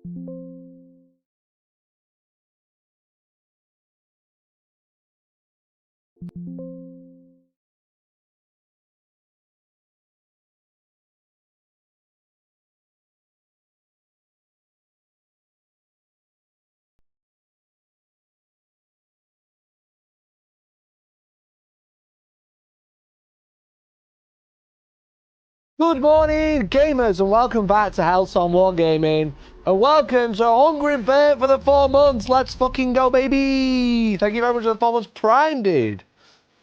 Good morning, gamers, and welcome back to Hellstormwargaming. And welcome to Hungry Bear for the 4 months. Let's fucking go, baby. Thank you very much for the 4 months Prime, dude.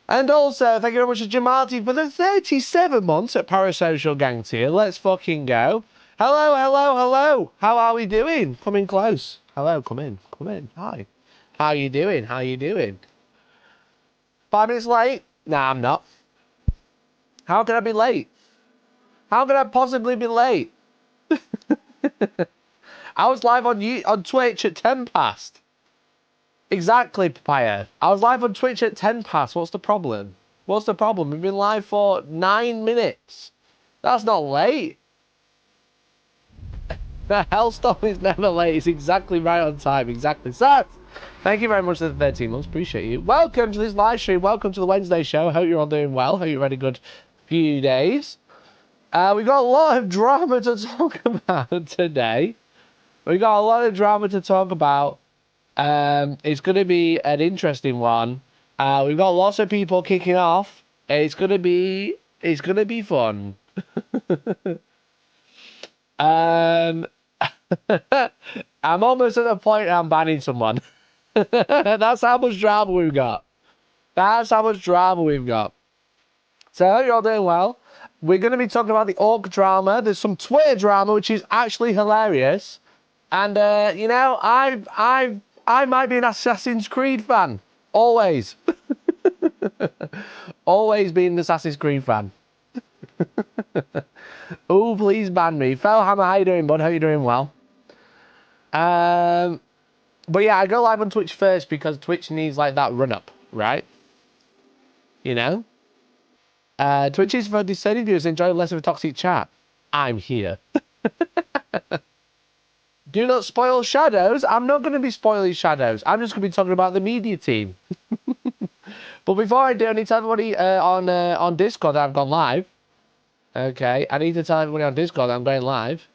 And also, thank you very much to Jamati for the 37 months at Parasocial Gang tier. Let's fucking go. Hello, hello, hello. How are we doing? Come in close. Hello, come in. Come in. Hi. How you doing? How you doing? 5 minutes late? Nah, I'm not. How can I be late? How could I possibly be late? I was live on Twitch at 10 past. Exactly, Papaya. I was live on Twitch at 10 past. What's the problem? What's the problem? We've been live for 9 minutes. That's not late. The Hellstorm is never late. It's exactly right on time. Exactly. So, thank you very much for the 13 months. Appreciate you. Welcome to this live stream. Welcome to the Wednesday show. Hope you're all doing well. Hope you've had a good few days. We've got a lot of drama to talk about today. We've got a lot of drama to talk about. It's going to be an interesting one. We've got lots of people kicking off. It's going to be fun. I'm almost at the point I'm banning someone. That's how much drama we've got. That's how much drama we've got. So I hope you're all doing well. We're going to be talking about the orc drama. There's some Twitter drama, which is actually hilarious. And, you know, I might be an Assassin's Creed fan. Always. Always been an Assassin's Creed fan. Oh, please ban me. Fellhammer, how you doing, bud? How you doing? Well. But yeah, I go live on Twitch first because Twitch needs, like, that run-up, right? You know? Twitch is for discerning viewers enjoy less of a toxic chat. I'm here. Do not spoil Shadows. I'm not going to be spoiling Shadows. I'm just going to be talking about the media team. But before I do, I need to tell everybody on Discord that I've gone live. Okay, I need to tell everybody on Discord that I'm going live.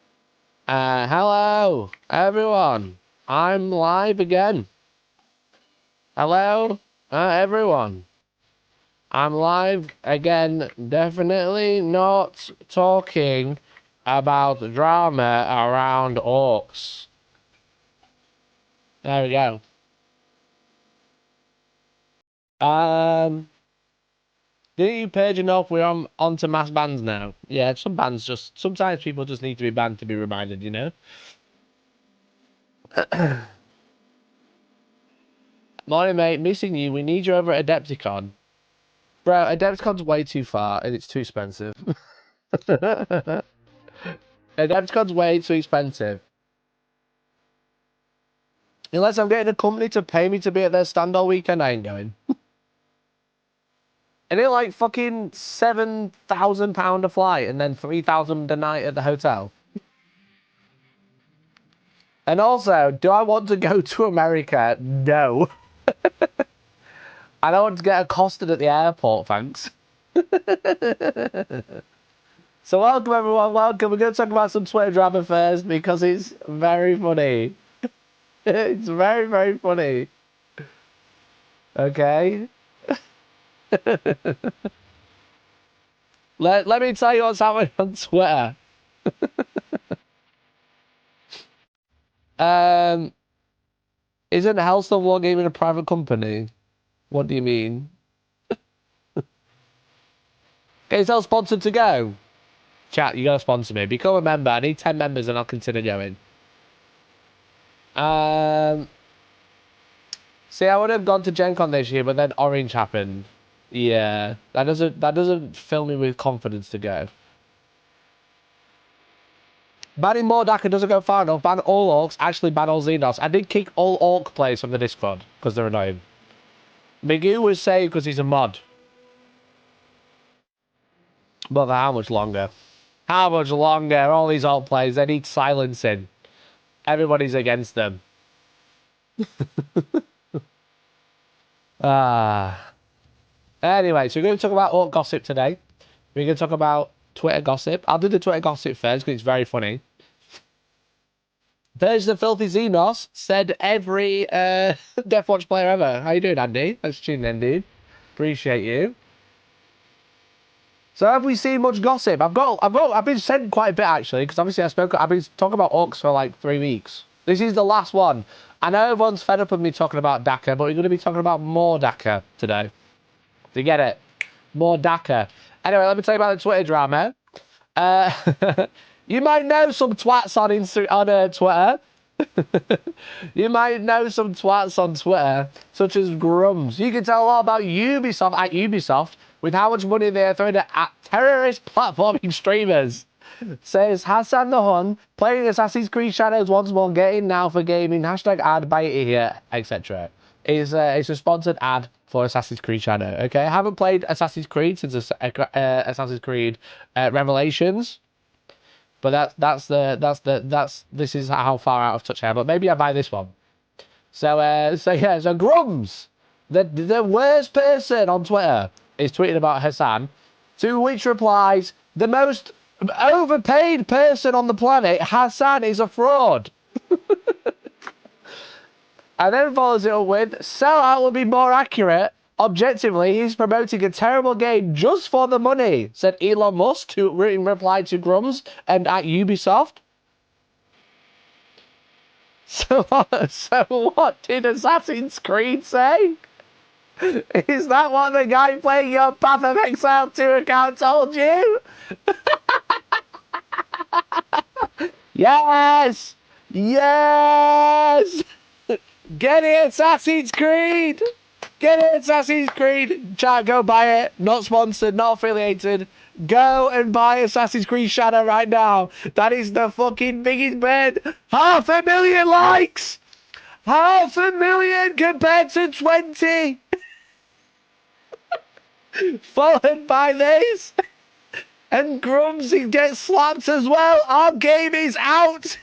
Hello, everyone. I'm live again. Hello, everyone. I'm live again. Definitely not talking about the drama around orcs. There we go. Didn't you purge enough? We're on to mass bans now. Yeah, sometimes people just need to be banned to be reminded, you know? Morning, mate. Missing you. We need you over at Adepticon. Bro, Adepticon's way too far and it's too expensive. Adepticon's way too expensive. Unless I'm getting a company to pay me to be at their stand all weekend, I ain't going. And it's like fucking £7,000 a flight and then £3,000 a night at the hotel. And also, do I want to go to America? No. I don't want to get accosted at the airport, thanks. So welcome everyone, welcome. We're going to talk about some Twitter drama first because it's very funny. It's very, very funny. Okay. Let me tell you what's happening on Twitter. Isn't Hellstormwargaming a private company? What do you mean? Okay, tell sponsored to go. Chat, you gotta sponsor me. Become a member. I need 10 members and I'll consider going. See, I would have gone to Gen Con this year, but then Orange happened. Yeah, that doesn't fill me with confidence to go. Banning more DAKKA doesn't go far enough. Ban all orcs, actually ban all xenos. I did kick all orc players from the Discord because they're annoying. Migu was saved because he's a mod. But for how much longer? How much longer? All these orc players, they need silencing. everybody's against them. Anyway, so we're going to talk about orc gossip today. We're going to talk about Twitter gossip. I'll do the Twitter gossip first because it's very funny. There's the filthy xenos said every Deathwatch player ever. How you doing, Andy? Thanks for tuning in, dude. Appreciate you. So have we seen much gossip? I've been sent quite a bit actually, because obviously I've been talking about orcs for like 3 weeks. This is the last one. I know everyone's fed up with me talking about DAKKA, but we're going to be talking about more DAKKA today. Do you get it? More DAKKA. Anyway, let me tell you about the Twitter drama. You might know some twats on Twitter. You might know some twats on Twitter, such as Grums. You can tell a lot about Ubisoft with how much money they are throwing at terrorist platforming streamers. Says Hassan the Hun, playing Assassin's Creed Shadows once more, getting now for gaming, hashtag ad, buy it here, etc. It's a sponsored ad for Assassin's Creed Shadow, okay? I haven't played Assassin's Creed since Assassin's Creed Revelations. But this is how far out of touch I am. But maybe I buy this one. So Grums, the worst person on Twitter, is tweeting about Hassan, to which replies, the most overpaid person on the planet, Hassan is a fraud. And then follows it up with, sellout would be more accurate. Objectively, he's promoting a terrible game just for the money, said Elon Musk in reply to Grums and at Ubisoft. So what did Assassin's Creed say? Is that what the guy playing your Path of Exile 2 account told you? Yes! Yes! Get it, Assassin's Creed! Get it, Assassin's Creed! Chat, go buy it. Not sponsored, not affiliated. Go and buy Assassin's Creed Shadow right now. That is the fucking biggest bid. 500,000 likes! 500,000 compared to 20! Followed by this. And Grumsy gets slapped as well. Our game is out!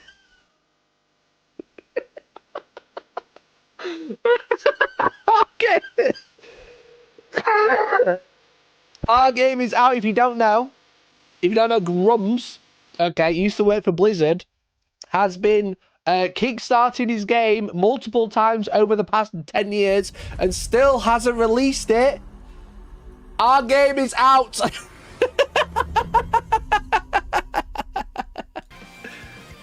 Okay. Our game is out. If you don't know Grums, okay, used to work for Blizzard, has been kickstarting his game multiple times over the past 10 years and still hasn't released it. Our game is out.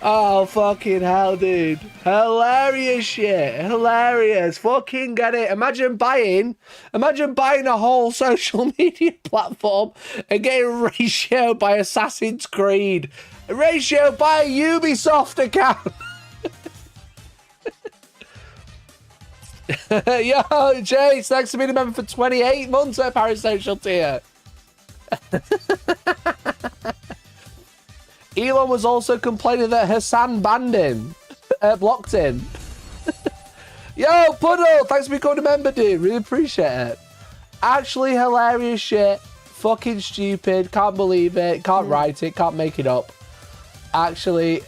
Oh, fucking hell, dude. Hilarious shit. Hilarious. Fucking get it. Imagine buying a whole social media platform and getting ratioed by Assassin's Creed. Ratioed by a Ubisoft account. Yo, Chase, thanks for being a member for 28 months at Parasocial tier. Elon was also complaining that Hassan banned him, blocked him. Yo, Puddle, thanks for becoming a member, dude. Really appreciate it. Actually hilarious shit. Fucking stupid. Can't believe it. Can't write it. Can't make it up. Actually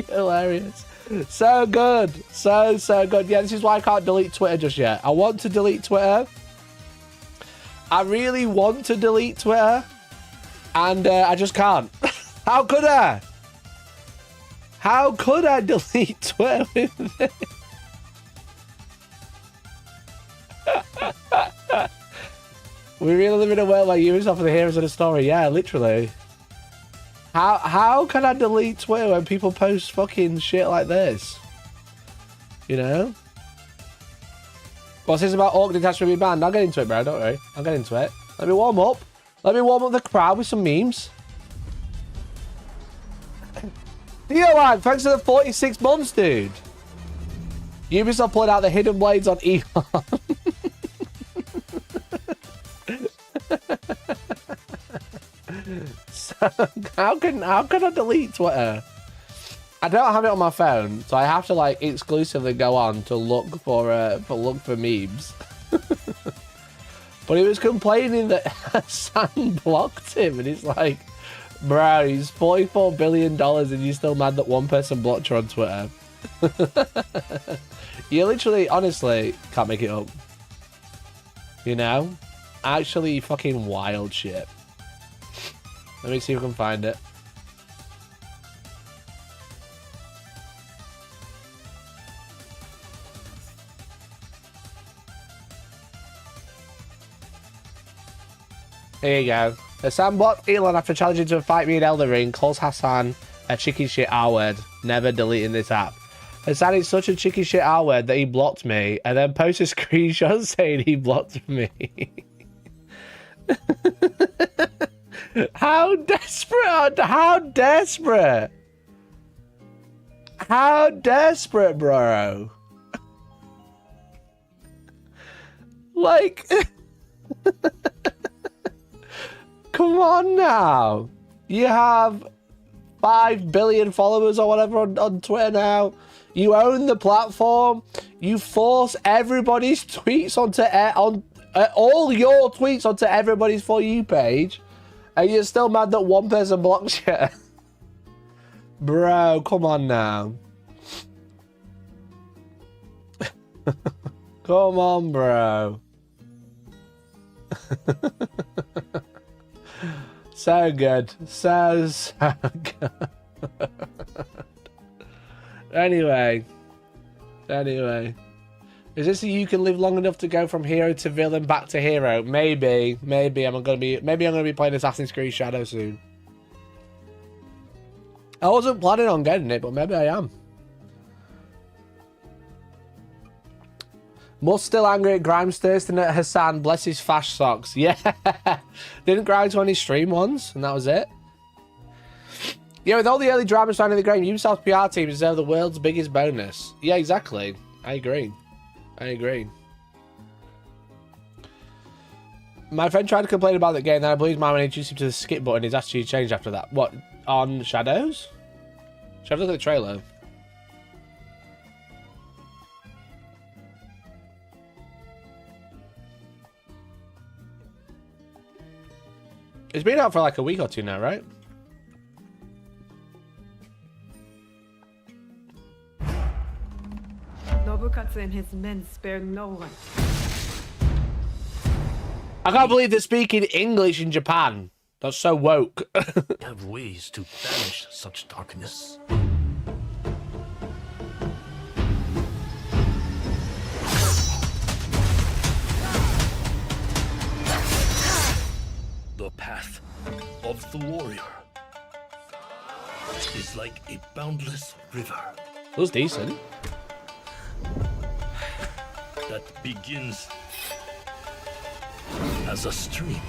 hilarious. So good. So good. Yeah, this is why I can't delete Twitter just yet. I want to delete Twitter. I really want to delete Twitter. And I just can't. How could I? How could I delete Twitter with this? We really live in a world like Ubisoft are the heroes of the story. Yeah, literally. How can I delete Twitter when people post fucking shit like this? You know? What's this about orc detachment being banned? I'll get into it, bro. Don't worry. I'll get into it. Let me warm up. Let me warm up the crowd with some memes. Theo, thanks for the 46 months, dude. Ubisoft pulling out the hidden blades on Elon. So, how can I delete Twitter? I don't have it on my phone, so I have to like exclusively go on to look for memes. But he was complaining that Hassan blocked him, and it's like, Bro, he's $44 billion and you're still mad that one person blocked you on Twitter. You literally, honestly, can't make it up. You know? Actually fucking wild shit. Let me see if I can find it. Here you go. Hassan blocked Elon after challenging to fight me in Elden Ring. Calls Hassan a chicken shit R-word. Never deleting this app. Hassan is such a chicken shit R-word that he blocked me and then posted a screenshot saying he blocked me. How desperate? How desperate? How desperate, bro? Like... Come on now. You have 5 billion followers or whatever on Twitter now. You own the platform. You force everybody's tweets onto all your tweets onto everybody's For You page. And you're still mad that one person blocks you. Bro, come on now. Come on, bro. So good. So good. Anyway. Is this so you can live long enough to go from hero to villain back to hero? Maybe I'm gonna be playing Assassin's Creed Shadow soon. I wasn't planning on getting it, but maybe I am. Must still angry at Grimes thirsting at Hassan, bless his fash socks. Yeah. Didn't Grimes on his stream once, and that was it. Yeah, with all the early drama surrounding the game, Ubisoft's PR team deserve the world's biggest bonus. Yeah, exactly. I agree. My friend tried to complain about the game, then I believe my man introduced him to the skip button. His attitude changed after that. What? On Shadows? Should I have a look at the trailer? It's been out for like a week or two now, right? Nobukatsu and his men spared no one. I can't believe they're speaking English in Japan. That's so woke. Have ways to banish such darkness. The path of the warrior is like a boundless river. It was decent. That begins as a stream.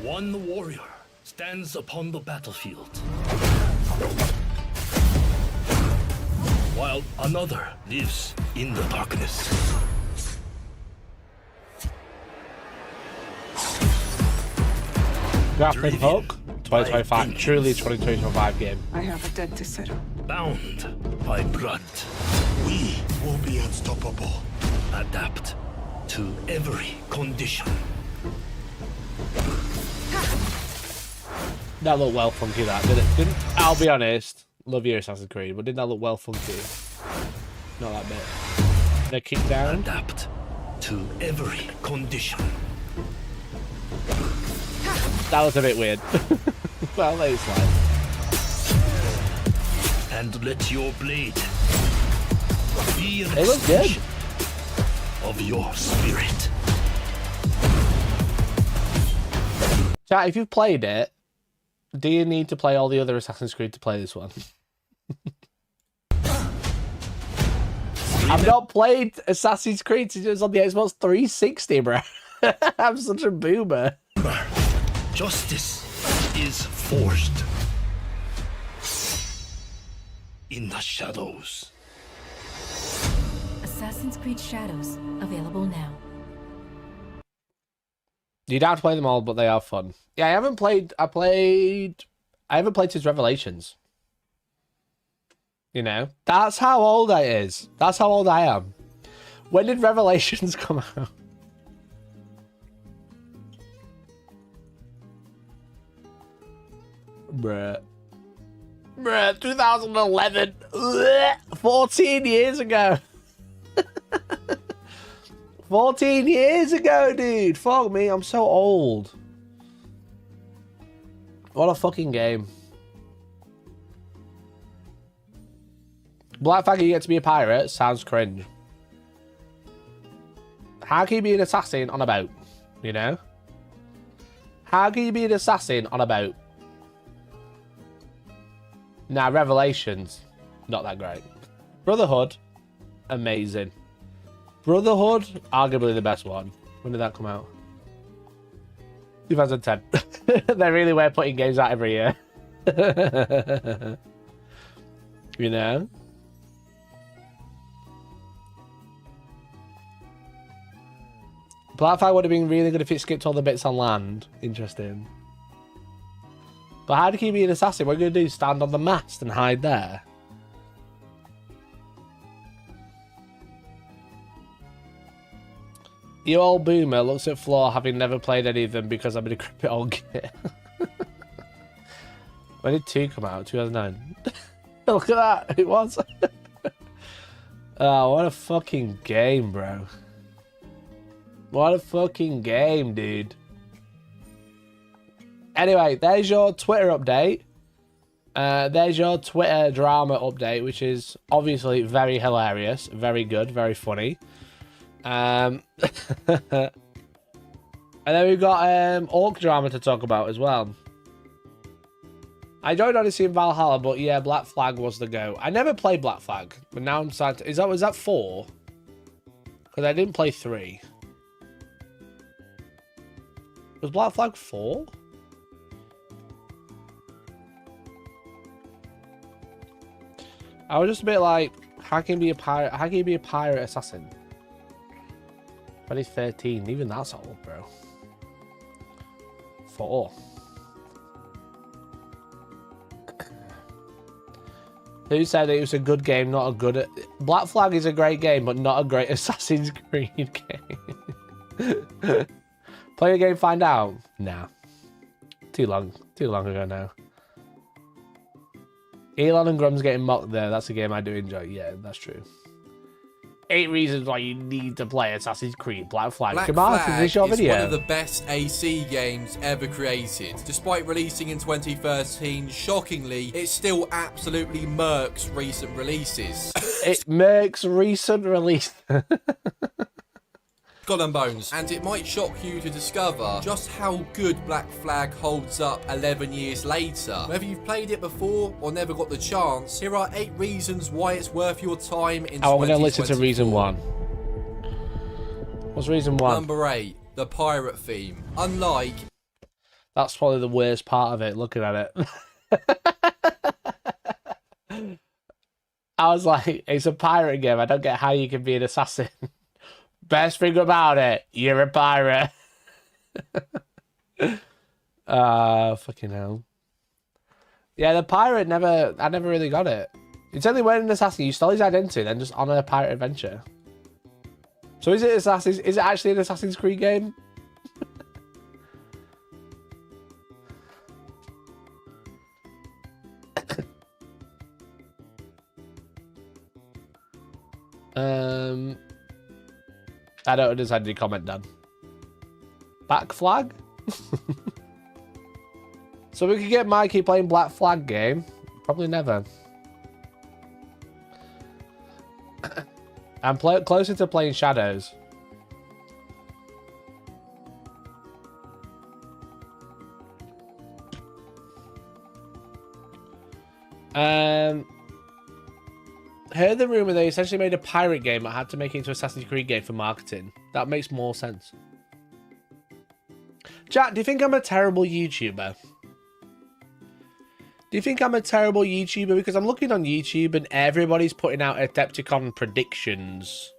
One warrior stands upon the battlefield, while another lives in the darkness. Graphic Hook 2025, truly 2025 game. I have a debt to settle. Bound by blood, We will be unstoppable. adapt to every condition. That looked well funky, that didn't. I'll be honest, love your Assassin's Creed, but didn't that look well funky? Not that bit. The kick down. Adapt to every condition. That was a bit weird. Well, it's like. And let your blade be an It looks good. extension of your spirit. Chat, if you've played it, do you need to play all the other Assassin's Creed to play this one? I've not played Assassin's Creed since it was on the Xbox 360, bro. I'm such a boomer. Justice is forged in the shadows. Assassin's Creed Shadows, available now. You don't have to play them all, but they are fun. Yeah, I haven't played since Revelations. You know? That's how old I is. That's how old I am. When did Revelations come out? Bruh. Bruh, 2011. 14 years ago. 14 years ago, dude. Fuck me, I'm so old. What a fucking game. Black Flag, you get to be a pirate? Sounds cringe. How can you be an assassin on a boat? You know? How can you be an assassin on a boat? Now, Revelations, not that great. Brotherhood, amazing. Brotherhood, arguably the best one. When did that come out? 2010. They really were putting games out every year. You know? Black Flag would have been really good if it skipped all the bits on land. Interesting. But how do you be an assassin? What are you going to do? Stand on the mast and hide there? You old boomer looks at floor having never played any of them because I'm in a decrepit old git. When did 2 come out? 2009. Look at that. It was. Oh, what a fucking game, bro. What a fucking game, dude. Anyway, there's your Twitter update. There's your Twitter drama update, which is obviously very hilarious, very good, very funny. And then we've got orc drama to talk about as well. I joined Odyssey in Valhalla, but yeah, Black Flag was the go. I never played Black Flag, but now I'm sad. Was that 4? Because I didn't play 3. Was Black Flag 4? I was just a bit like, how can you be a pirate? How can you be a pirate assassin? 2013, even that's old, bro. 4. Who said it was a good game, not a good... Black Flag is a great game, but not a great Assassin's Creed game. Play the game, find out? Nah. Too long ago now. Elon and Grum's getting mocked there. That's a game I do enjoy. Yeah, that's true. 8 reasons why you need to play Assassin's Creed Black Flag. Black Come on, Flag finish your video. is one of the best AC games ever created. Despite releasing in 2013, shockingly, it still absolutely murks recent releases. It murks recent release. Skull and Bones, and it might shock you to discover just how good Black Flag holds up 11 years later. Whether you've played it before or never got the chance, here are 8 reasons why it's worth your time in 2024. I'm going to listen to reason 1. What's reason 1? Number 8, the pirate theme. Unlike... That's probably the worst part of it, looking at it. I was like, it's a pirate game. I don't get how you can be an assassin. Best thing about it, you're a pirate. Fucking hell. Yeah, the pirate I never really got it. It's only when an assassin, you stole his identity, then just on a pirate adventure. So is it actually an Assassin's Creed game? I don't understand any comment, Dan. Black Flag? So we could get Mikey playing Black Flag game. Probably never. I'm closer to playing Shadows. Heard the rumor they essentially made a pirate game but had to make it into Assassin's Creed game for marketing. That makes more sense. Chat, do you think I'm a terrible YouTuber? Do you think I'm a terrible YouTuber? Because I'm looking on YouTube and everybody's putting out Adepticon predictions.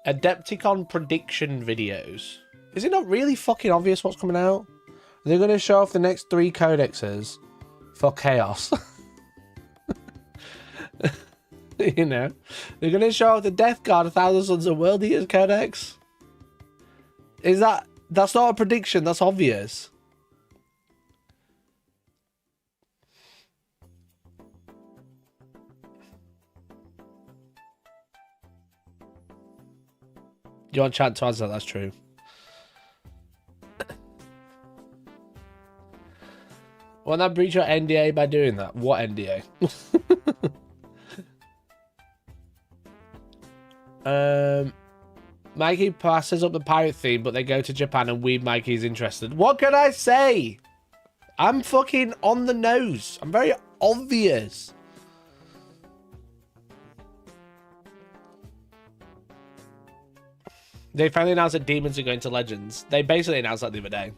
Adepticon prediction videos. Is it not really fucking obvious what's coming out? Are they going to show off the next 3 codexes for Chaos? You know? They're going to show off the Death Guard 1,000 Sons of World Eaters codex? That's not a prediction, that's obvious. You want chat to answer that? That's true. Won't that breach your NDA by doing that? What NDA? Mikey passes up the pirate theme, but they go to Japan and Mikey's interested. What can I say? I'm fucking on the nose. I'm very obvious. They finally announced that demons are going to Legends. They basically announced that the other day.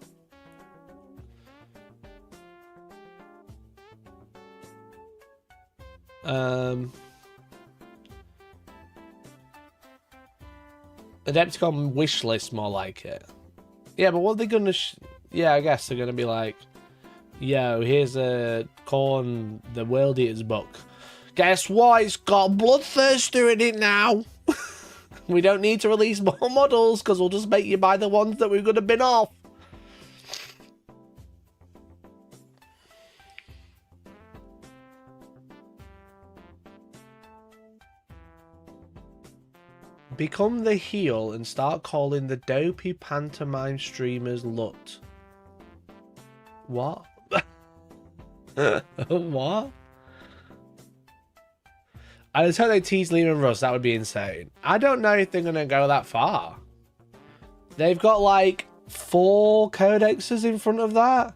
Adepticon wish list, more like it. Yeah, but what are they gonna? Yeah, I guess they're gonna be like, "Yo, here's a Corn the World Eaters book. Guess what? It's got Bloodthirster in it now. We don't need to release more models because we'll just make you buy the ones that we're gonna bin off." Become the heel and start calling the dopey pantomime streamers Lut. What? What? I just hope they tease Liam and Russ. That would be insane. I don't know if they're going to go that far. They've got like 4 codexes in front of that.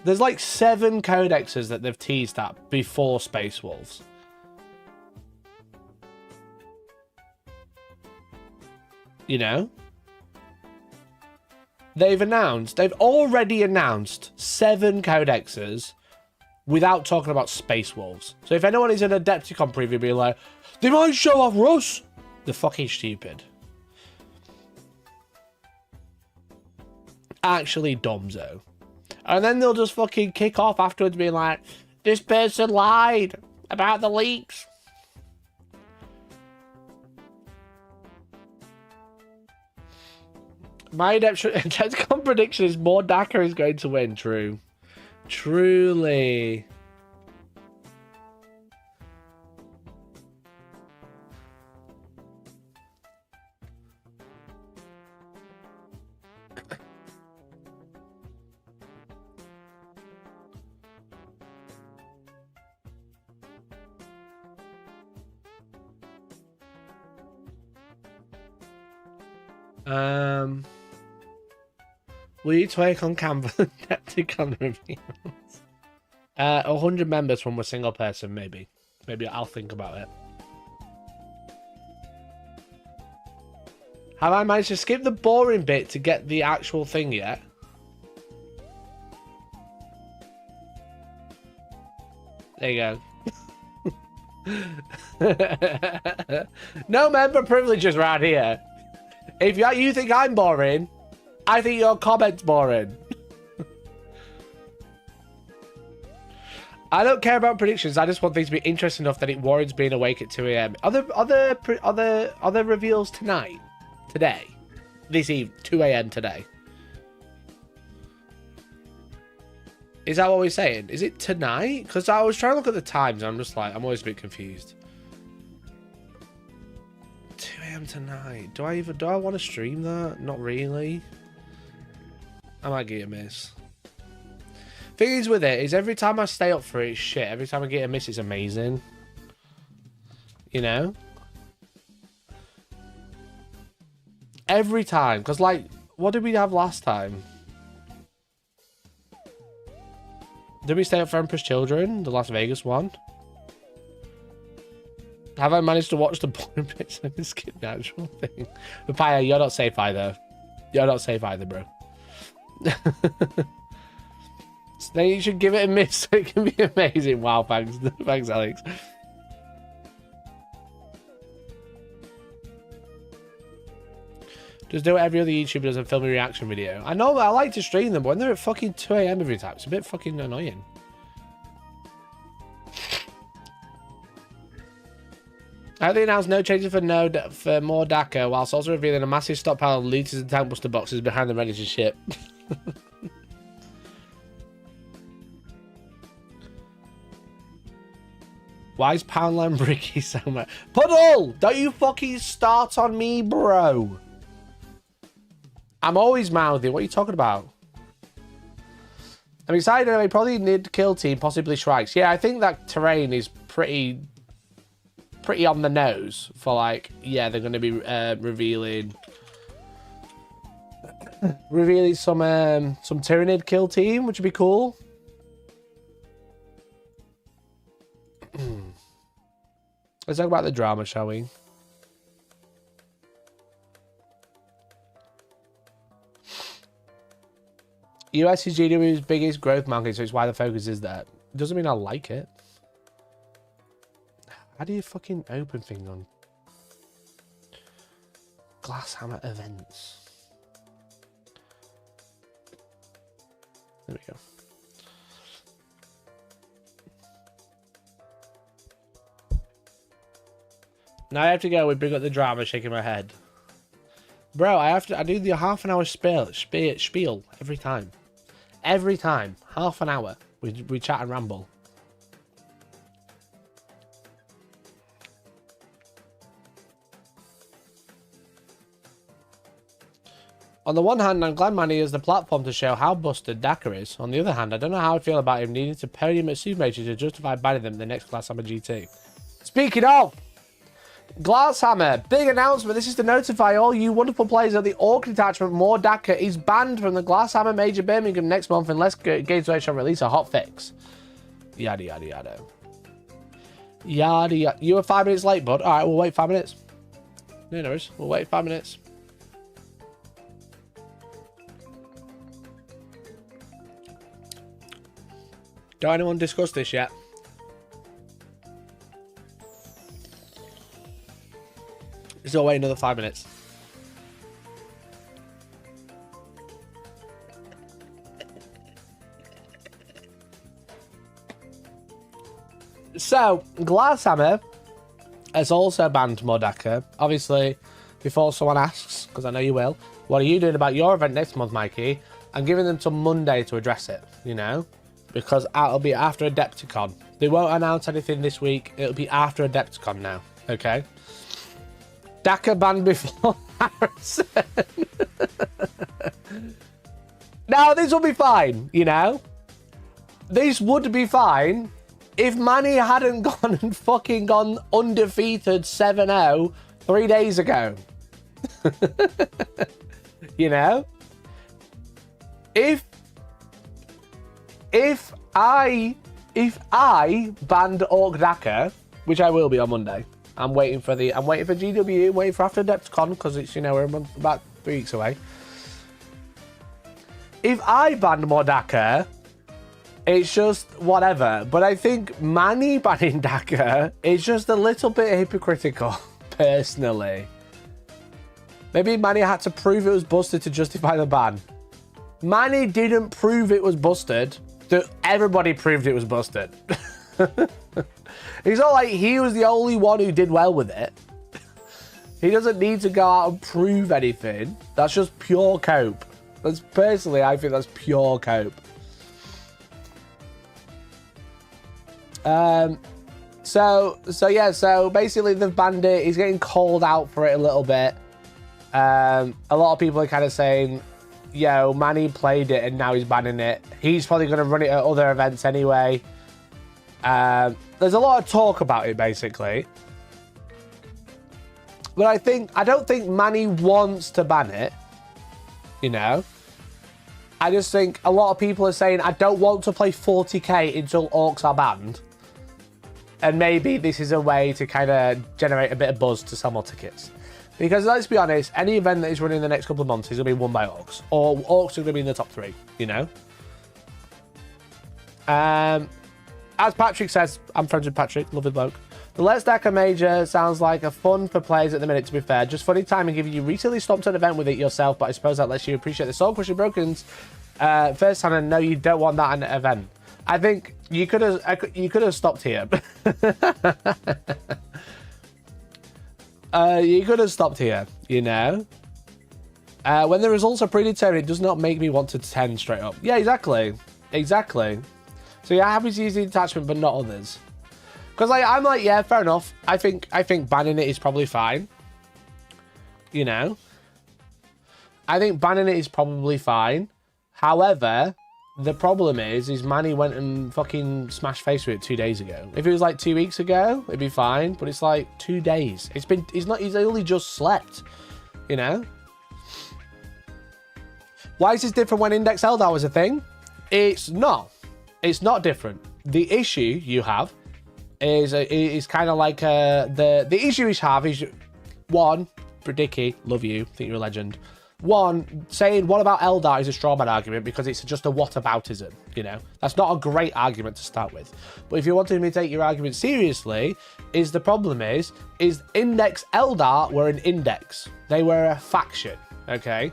There's like 7 codexes that they've teased at before Space Wolves. You know? They've already announced 7 codexes without talking about Space Wolves. So if anyone is in a Adepticon preview be like, they might show off Russ, they're fucking stupid. Actually dumzo. And then they'll just fucking kick off afterwards being like, this person lied about the leaks. My Adepticon prediction is more DAKKA is going to win. True. Truly. Will you take on Campbell and Adepticon reveals? 100 members from a single person, maybe. Maybe I'll think about it. Have I managed to skip the boring bit to get the actual thing yet? There you go. No member privileges around here. If you think I'm boring, I think your comment's boring. I don't care about predictions. I just want things to be interesting enough that it warrants being awake at 2 AM. Other reveals tonight? Today? This eve, 2 AM today? Is that what we're saying? Is it tonight? Because I was trying to look at the times and I'm just like, I'm always a bit confused. 2 AM tonight. Do I want to stream that? Not really. I might get a miss. Thing is with it is every time I stay up for it, it's shit. Every time I get a miss, it's amazing. You know? Every time. Because, like, what did we have last time? Did we stay up for Emperor's Children? The Las Vegas one? Have I managed to watch the boring bits and skip the actual thing? Papaya, you're not safe either. You're not safe either, bro. So then you should give it a miss so it can be amazing. Wow, thanks. Thanks, Alex. Just do what every other YouTuber does and film a reaction video. I know, I like to stream them, but when they're at fucking 2 AM every time, it's a bit fucking annoying. I think announced no changes for more DAKKA, whilst also revealing a massive stockpile of looters and tank buster boxes behind them ready to ship. Why is Poundland Bricky so much? Puddle! Don't you fucking start on me, bro. I'm always mouthy. What are you talking about? I'm excited. I probably need kill team, possibly strikes. Yeah, I think that terrain is pretty on the nose for like, yeah, they're going to be revealing some Tyranid kill team, which would be cool. Let's talk about the drama, shall we? US is GW's biggest growth market, so it's why the focus is there. Doesn't mean I like it. How do you fucking open things on Glasshammer events? There we go. Now I have to go. We bring up the drama, shaking my head, bro. I do the half an hour spiel every time. Every time, half an hour. We chat and ramble. On the one hand, I'm glad Manny has the platform to show how busted DAKKA is. On the other hand, I don't know how I feel about him needing to podium at Super Majors to justify banning them in the next Glasshammer GT. Speaking of Glasshammer, big announcement. This is to notify all you wonderful players that the orc detachment more DAKKA is banned from the Glasshammer Major Birmingham next month unless Games shall release a hot fix. Yada yada yada. Yada yada. You were 5 minutes late, bud. Alright, we'll wait 5 minutes. No worries. We'll wait 5 minutes. Don't anyone discuss this yet? Still wait another 5 minutes. So, Glasshammer has also banned more DAKKA. Obviously, before someone asks, because I know you will, what are you doing about your event next month, Mikey? I'm giving them till Monday to address it, you know? Because it'll be after Adepticon. They won't announce anything this week. It'll be after Adepticon now, okay? DAKKA banned before Harrison. Now, this will be fine, you know? This would be fine if Manny hadn't gone and fucking gone undefeated 7-0 3 days ago. You know? If I banned Orc DAKKA, which I will be on Monday. I'm waiting for GW, waiting for after Adepticon, because it's, you know, we're about 3 weeks away. If I banned more DAKKA, it's just whatever. But I think Manny banning DAKKA is just a little bit hypocritical, personally. Maybe Manny had to prove it was busted to justify the ban. Manny didn't prove it was busted. Everybody proved it was busted. It's not like he was the only one who did well with it. He doesn't need to go out and prove anything. That's just pure cope. That's personally, I think that's pure cope. So basically they've banned it. He's getting called out for it a little bit. A lot of people are kind of saying, yo, Manny played it and now he's banning it. He's probably going to run it at other events anyway. There's a lot of talk about it, basically. But I don't think Manny wants to ban it, you know? I just think a lot of people are saying, I don't want to play 40k until orcs are banned. And maybe this is a way to kind of generate a bit of buzz to sell more tickets. Because let's be honest, any event that is running in the next couple of months is going to be won by orcs. Or orcs are going to be in the top 3, you know? As Patrick says, I'm friends with Patrick, lovely bloke. The Let's DAKKA Major sounds like a fun for players at the minute, to be fair. Just funny timing, given you recently stopped an event with it yourself, but I suppose that lets you appreciate the Soul Crusher Brokens first time, and no, you don't want that in an event. I think you could have stopped here. You could have stopped here, you know? When the results are predetermined, it does not make me want to 10 straight up. Yeah, exactly. Exactly. So yeah, happy to use the detachment, but not others. Because I'm like, yeah, fair enough. I think banning it is probably fine. You know? I think banning it is probably fine. However, the problem is Manny went and fucking smashed face with it 2 days ago. If it was like 2 weeks ago, it'd be fine. But it's like 2 days. He's only just slept. You know? Why is this different when Index Eldar was a thing? It's not. It's not different. The issue you have is kind of like the issue you have is one, Dicky, love you, think you're a legend. One, saying what about Eldar is a straw man argument because it's just a whataboutism, you know? That's not a great argument to start with. But if you wanted me to take your argument seriously, the problem is Index Eldar were an index. They were a faction, okay?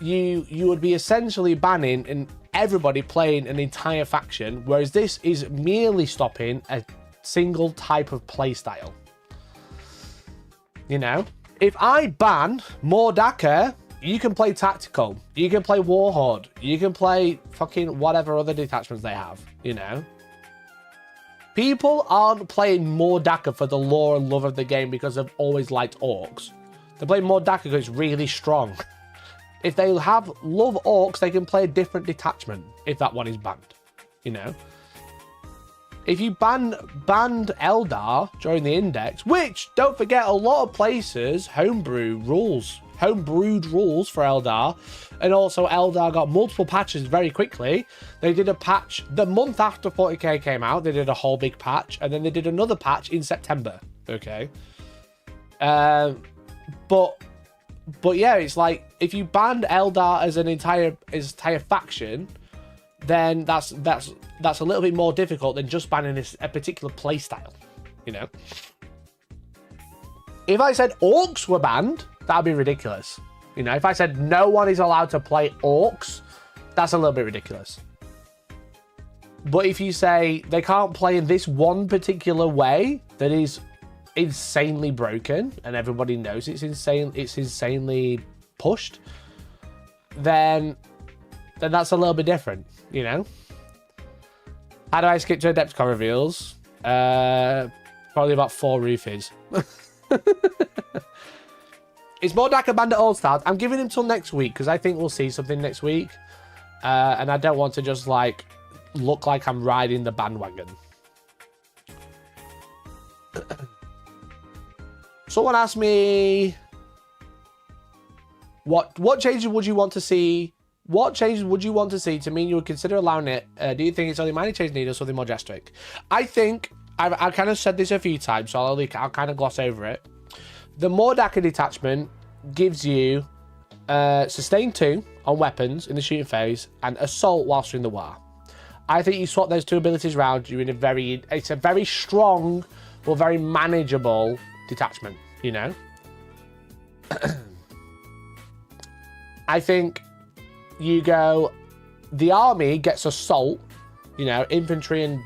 You would be essentially banning everybody playing an entire faction, whereas this is merely stopping a single type of playstyle. You know? If I ban more DAKKA, you can play tactical, you can play warhorde, you can play fucking whatever other detachments they have, you know? People aren't playing more DAKKA for the lore and love of the game because they've always liked orcs. They're playing more DAKKA because it's really strong. If they love orcs, they can play a different detachment if that one is banned, you know? If you banned Eldar during the index, which, don't forget, a lot of places homebrewed rules for Eldar, and also Eldar got multiple patches very quickly. They did a patch the month after 40k came out. They did a whole big patch, and then they did another patch in September. Okay, but yeah, it's like if you banned Eldar as an entire faction, then that's a little bit more difficult than just banning a particular playstyle, you know. If I said orcs were banned, that'd be ridiculous. You know, if I said no one is allowed to play orcs, that's a little bit ridiculous. But if you say they can't play in this one particular way that is insanely broken and everybody knows it's insanely pushed, then that's a little bit different, you know. How do I skip to Adepticon reveals? Probably about 4 roofies. Is more DAKKA banned at All Stars? I'm giving him till next week because I think we'll see something next week. And I don't want to just like look like I'm riding the bandwagon. Someone asked me, what changes would you want to see? What changes would you want to see to mean you would consider allowing it? Do you think it's only minor changes needed or something more drastic? I think I've kind of said this a few times, so I'll kind of gloss over it. The more DAKKA detachment gives you sustain 2 on weapons in the shooting phase and assault whilst you're in the war. I think you swap those 2 abilities around, you're in it's a very strong but very manageable detachment, you know. I think you go, the army gets assault, you know, infantry and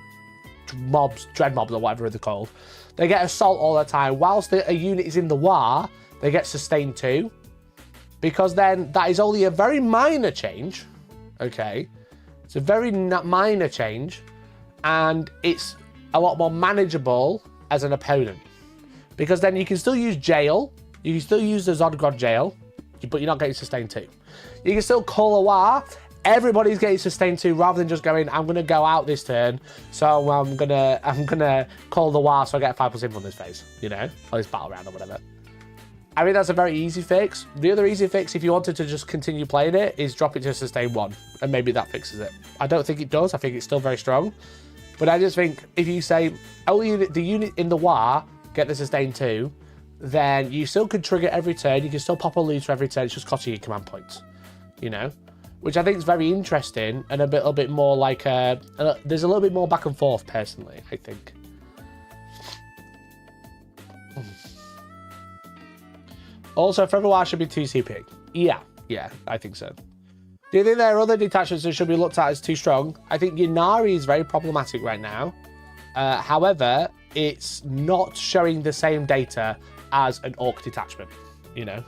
mobs, dread mobs or whatever they're called. They get assault all the time. Whilst a unit is in the war, they get sustain 2. Because then that is only a very minor change. Okay. It's a very minor change. And it's a lot more manageable as an opponent. Because then you can still use jail. You can still use the Zodgrod jail. But you're not getting sustain 2. You can still call a war. Everybody's getting sustain 2 rather than just going, I'm going to go out this turn, so I'm gonna call the war so I get a 5+ info on this phase, you know, or this battle round or whatever. I mean, that's a very easy fix. The other easy fix, if you wanted to just continue playing it, is drop it to sustain 1, and maybe that fixes it. I don't think it does. I think it's still very strong. But I just think if you say only the unit in the war get the sustain 2, then you still could trigger every turn. You can still pop a looter every turn. It's just costing you command points, you know? Which I think is very interesting and a little bit more like there's a little bit more back and forth personally, I think. Also, Forever War should be 2 CP. Yeah, I think so. Do you think there are other detachments that should be looked at as too strong? I think Ynnari is very problematic right now. However, it's not showing the same data as an orc detachment, you know?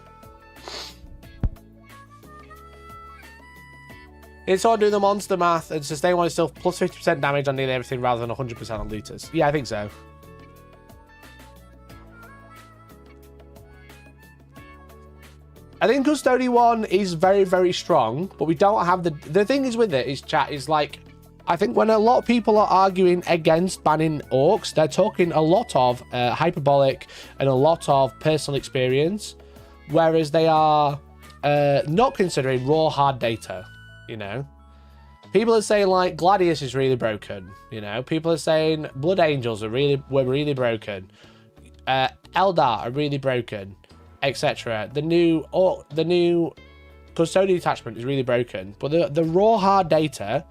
It's all doing the monster math and sustain 1 is still plus 50% damage on nearly everything rather than 100% on looters. Yeah, I think so. I think Custodian one is very, very strong, but we don't have the thing is with it is, chat, is like, I think when a lot of people are arguing against banning orcs, they're talking a lot of hyperbolic and a lot of personal experience, whereas they are not considering raw hard data, you know. People are saying like Gladius is really broken, you know. People are saying Blood Angels were really broken. Eldar are really broken, etc. The new Custodian detachment is really broken, but the raw hard data,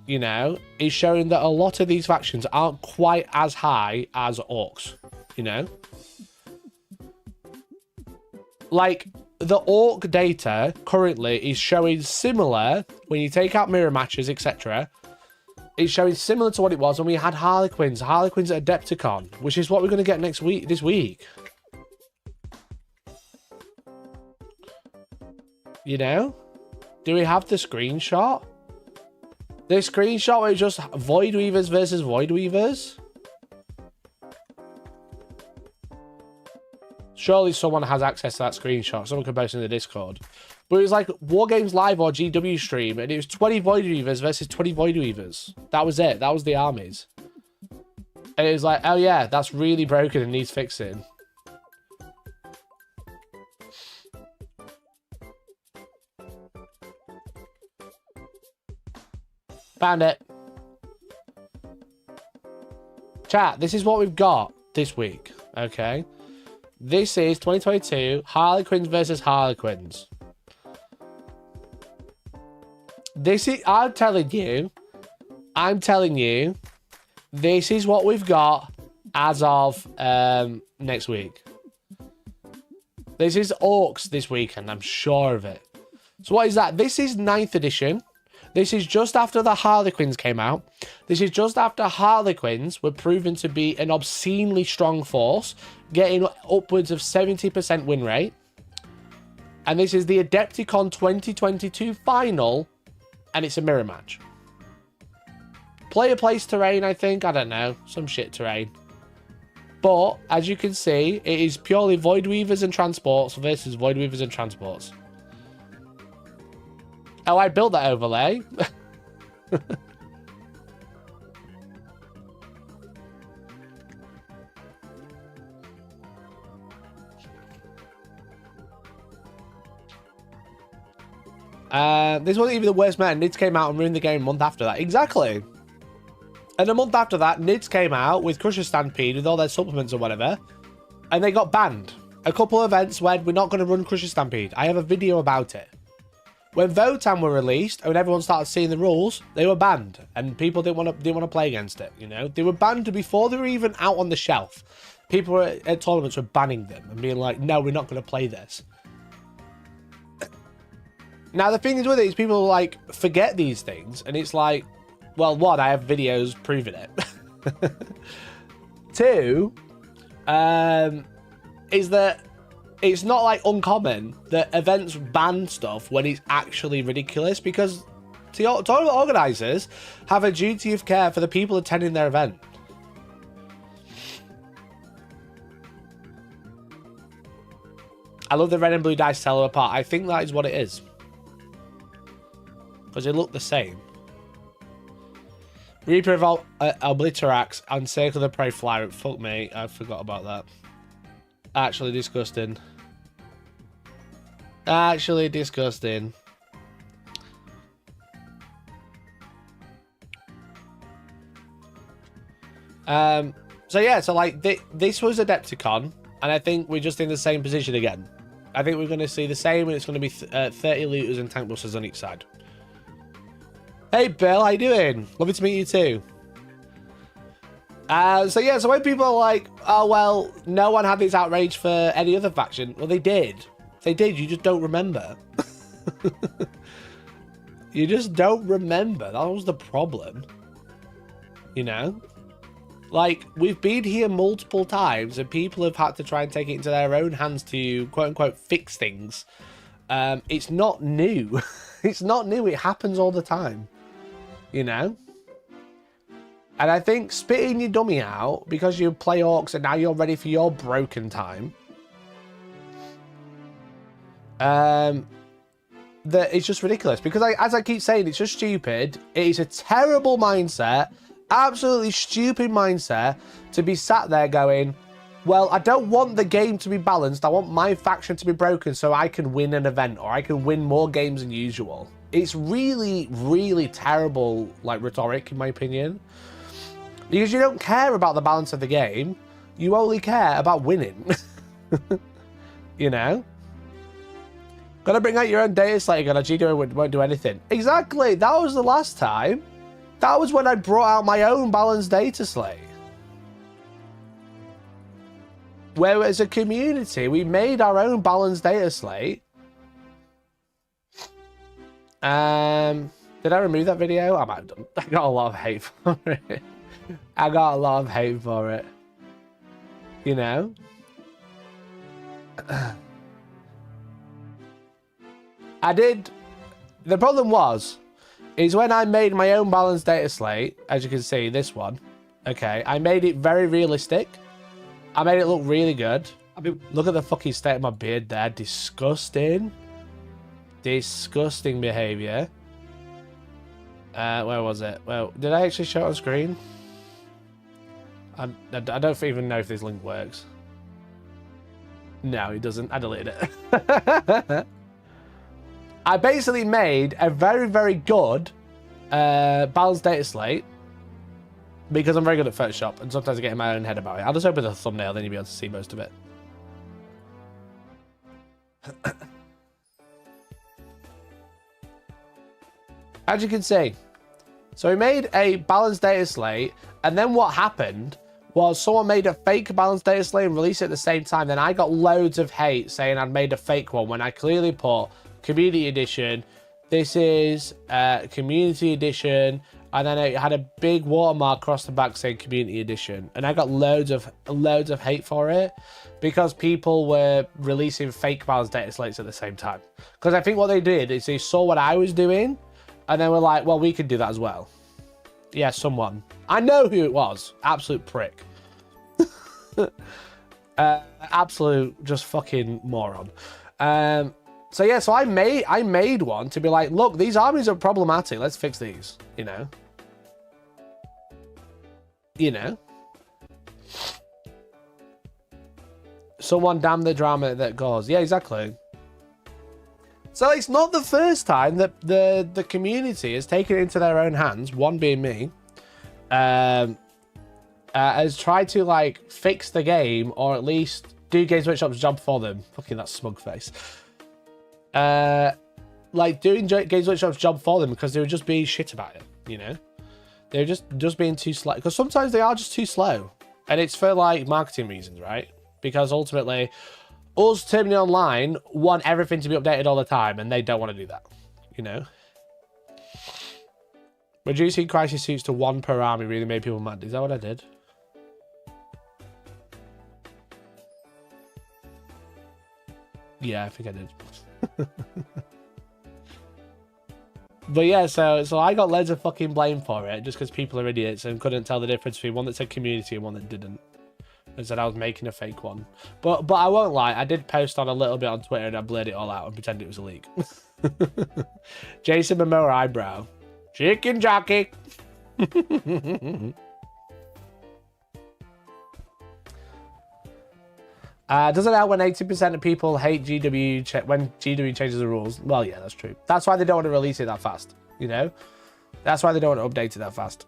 you know, is showing that a lot of these factions aren't quite as high as orcs, you know. Like, the orc data currently is showing similar, when you take out mirror matches, etc. It's showing similar to what it was when we had Harlequins at Adepticon, which is what we're going to get this week. You know? Do we have the screenshot? The screenshot where it's just Void Weavers versus Void Weavers? Surely someone has access to that screenshot. Someone could post in the Discord. But it was like Wargames Live or GW stream, and it was 20 Void Weavers versus 20 Void Weavers. That was it. That was the armies. And it was like, oh yeah, that's really broken and needs fixing. Found it. Chat, this is what we've got this week, okay? This is 2022 Harlequins versus Harlequins. This is, I'm telling you, this is what we've got as of next week. This is orcs this weekend, I'm sure of it. So what is that? This is 9th edition. This is just after the Harlequins came out. This is just after Harlequins were proven to be an obscenely strong force, getting upwards of 70% win rate. And this is the Adepticon 2022 final, and it's a mirror match. Player place terrain, I think. I don't know. Some shit terrain. But, as you can see, it is purely Void Weavers and Transports versus Void Weavers and Transports. Oh, I built that overlay. This wasn't even the worst meta. Nids came out and ruined the game a month after that. Exactly. And a month after that, Nids came out with Crusher Stampede with all their supplements or whatever. And they got banned. A couple of events when we're not going to run Crusher Stampede. I have a video about it. When Votan were released and everyone started seeing the rules, they were banned, and people didn't want to play against it. You know, they were banned before they were even out on the shelf. People at tournaments were banning them and being like, "No, we're not going to play this." Now the thing is with it is people like forget these things, and it's like, well, one, I have videos proving it. Two, is that it's not like uncommon that events ban stuff when it's actually ridiculous, because tournament organisers have a duty of care for the people attending their event. I love the red and blue dice tell them apart. I think that is what it is, because they look the same. Reaper of Obliterax and Circle of the Prey Flyer. Fuck me, I forgot about that. Actually disgusting. Actually disgusting. So yeah, so like this was Adepticon, and I think we're just in the same position again. I think we're going to see the same, and it's going to be 30 looters and tank busters on each side. Hey Bill, how you doing? Lovely to meet you too. So yeah, so when people are like, oh well, no one had this outrage for any other faction. Well, they did. They did, you just don't remember. You just don't remember. That was the problem. You know? Like, we've been here multiple times and people have had to try and take it into their own hands to, quote-unquote, fix things. It's not new. It's not new. It happens all the time. You know? And I think spitting your dummy out because you play orcs and now you're ready for your broken time. that it's just ridiculous. Because as I keep saying, it's just stupid. It is a terrible mindset, absolutely stupid mindset to be sat there going, well, I don't want the game to be balanced. I want my faction to be broken so I can win an event or I can win more games than usual. It's really, really terrible, like, rhetoric, in my opinion. Because you don't care about the balance of the game. You only care about winning. You know? Gotta bring out your own data slate again. GDO won't do anything. Exactly. That was the last time. That was when I brought out my own balanced data slate. Where as a community, we made our own balanced data slate. Did I remove that video? I might have done. I got a lot of hate for it. I got a lot of hate for it. You know? I did. The problem is when I made my own balanced data slate, as you can see, this one, okay, I made it very realistic. I made it look really good. I mean, look at the fucking state of my beard there. Disgusting. Disgusting behavior. Where was it? Well, did I actually show it on screen? I don't even know if this link works. No, it doesn't. I deleted it. I basically made a very, very good balanced data slate because I'm very good at Photoshop and sometimes I get in my own head about it. I'll just open the thumbnail, then you'll be able to see most of it. As you can see, so we made a balanced data slate, and then what happened was someone made a fake balanced data slate and released it at the same time. Then I got loads of hate saying I'd made a fake one when I clearly put community edition. This is community edition, and then it had a big watermark across the back saying community edition, and I got loads of hate for it because people were releasing fake balanced data slates at the same time. Because I think what they did is they saw what I was doing, and they were like, well, we can do that as well. Yeah, someone. I know who it was. Absolute prick. Absolute just fucking moron. So yeah, so I made one to be like, look, these armies are problematic. Let's fix these, you know. You know. Someone damn the drama that goes. Yeah, exactly. So it's not the first time that the community has taken it into their own hands, one being me, has tried to, like, fix the game or at least do Games Workshop's job for them. Fucking that smug face. Like, doing Games Workshop's job for them because they were just being shit about it, you know? They were just being too slow. Because sometimes they are just too slow. And it's for, like, marketing reasons, right? Because ultimately, us Terminal Online want everything to be updated all the time, and they don't want to do that, you know? Reducing crisis suits to 1 per army really made people mad. Is that what I did? Yeah, I think I did. But yeah, so I got loads of fucking blame for it just because people are idiots and couldn't tell the difference between one that said community and one that didn't. And said I was making a fake one. But I won't lie, I did post on a little bit on Twitter and I blurred it all out and pretended it was a leak. Jason Momoa eyebrow. Chicken jockey. Does it help when 80% of people hate GW when GW changes the rules? Well, yeah, that's true. That's why they don't want to release it that fast, you know? That's why they don't want to update it that fast.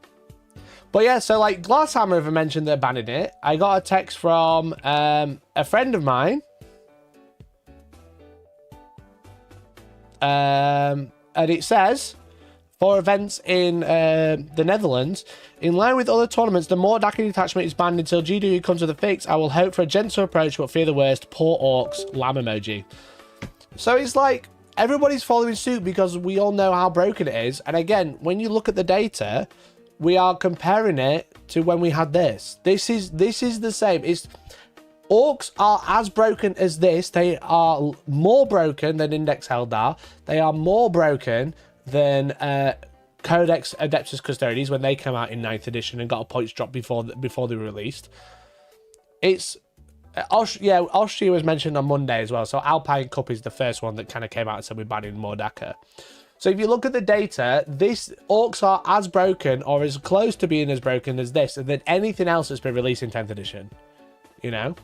But yeah, so like Glasshammer have mentioned they're banning it. I got a text from a friend of mine. And it says, for events in the Netherlands, in line with other tournaments, the more DAKKA detachment is banned until GW comes with a fix. I will hope for a gentle approach, but fear the worst. Poor orcs, lamb emoji. So it's like everybody's following suit because we all know how broken it is. And again, when you look at the data, we are comparing it to when we had this. This is the same. Orcs are as broken as this. They are more broken than Index Eldar. They are more broken than Codex Adeptus Custodes when they came out in 9th edition and got a points drop before they were released. It's Yeah, Austria was mentioned on Monday as well. So Alpine Cup is the first one that kind of came out and said we're banning more DAKKA. So if you look at the data, this orcs are as broken or as close to being as broken as this and then anything else that's been released in 10th edition. You know?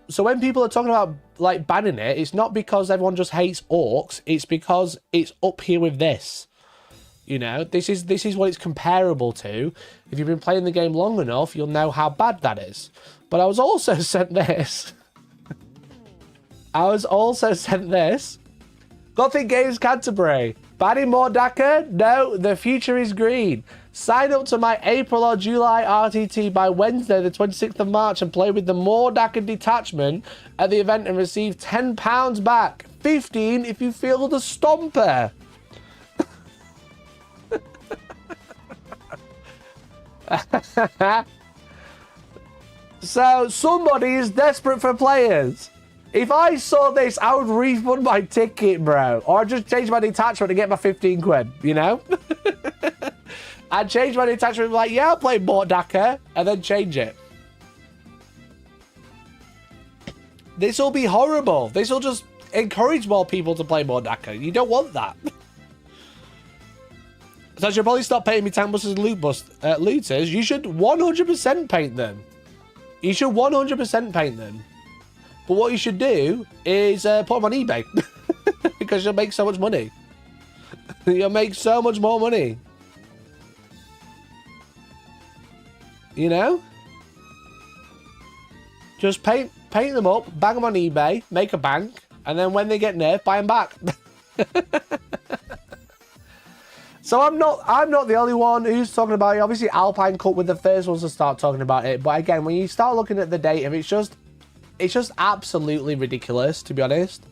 So when people are talking about like banning it, it's not because everyone just hates orcs. It's because it's up here with this. You know, this is what it's comparable to. If you've been playing the game long enough, you'll know how bad that is. But I was also sent this. Gothic Games Canterbury. Banning more DAKKA? No, the future is green. Sign up to my April or July RTT by Wednesday, the 26th of March, and play with the more DAKKA detachment at the event and receive £10 back. 15 if you feel the stomper. So somebody is desperate for players. If I saw this, I would refund my ticket, bro. Or just change my detachment to get my 15 quid, you know? I'd change my detachment and be like, yeah, I'll play more DAKKA, and then change it. This will be horrible. This will just encourage more people to play more DAKKA. You don't want that. So I should probably stop painting me tank busters and looters. You should 100% paint them. You should 100% paint them. But what you should do is put them on eBay. Because you'll make so much money. You'll make so much more money. You know? Just paint them up, bang them on eBay, make a bank, and then when they get nerfed, buy them back. So I'm not the only one who's talking about it. Obviously, Alpine Cup were the first ones to start talking about it. But again, when you start looking at the data, it's just absolutely ridiculous, to be honest.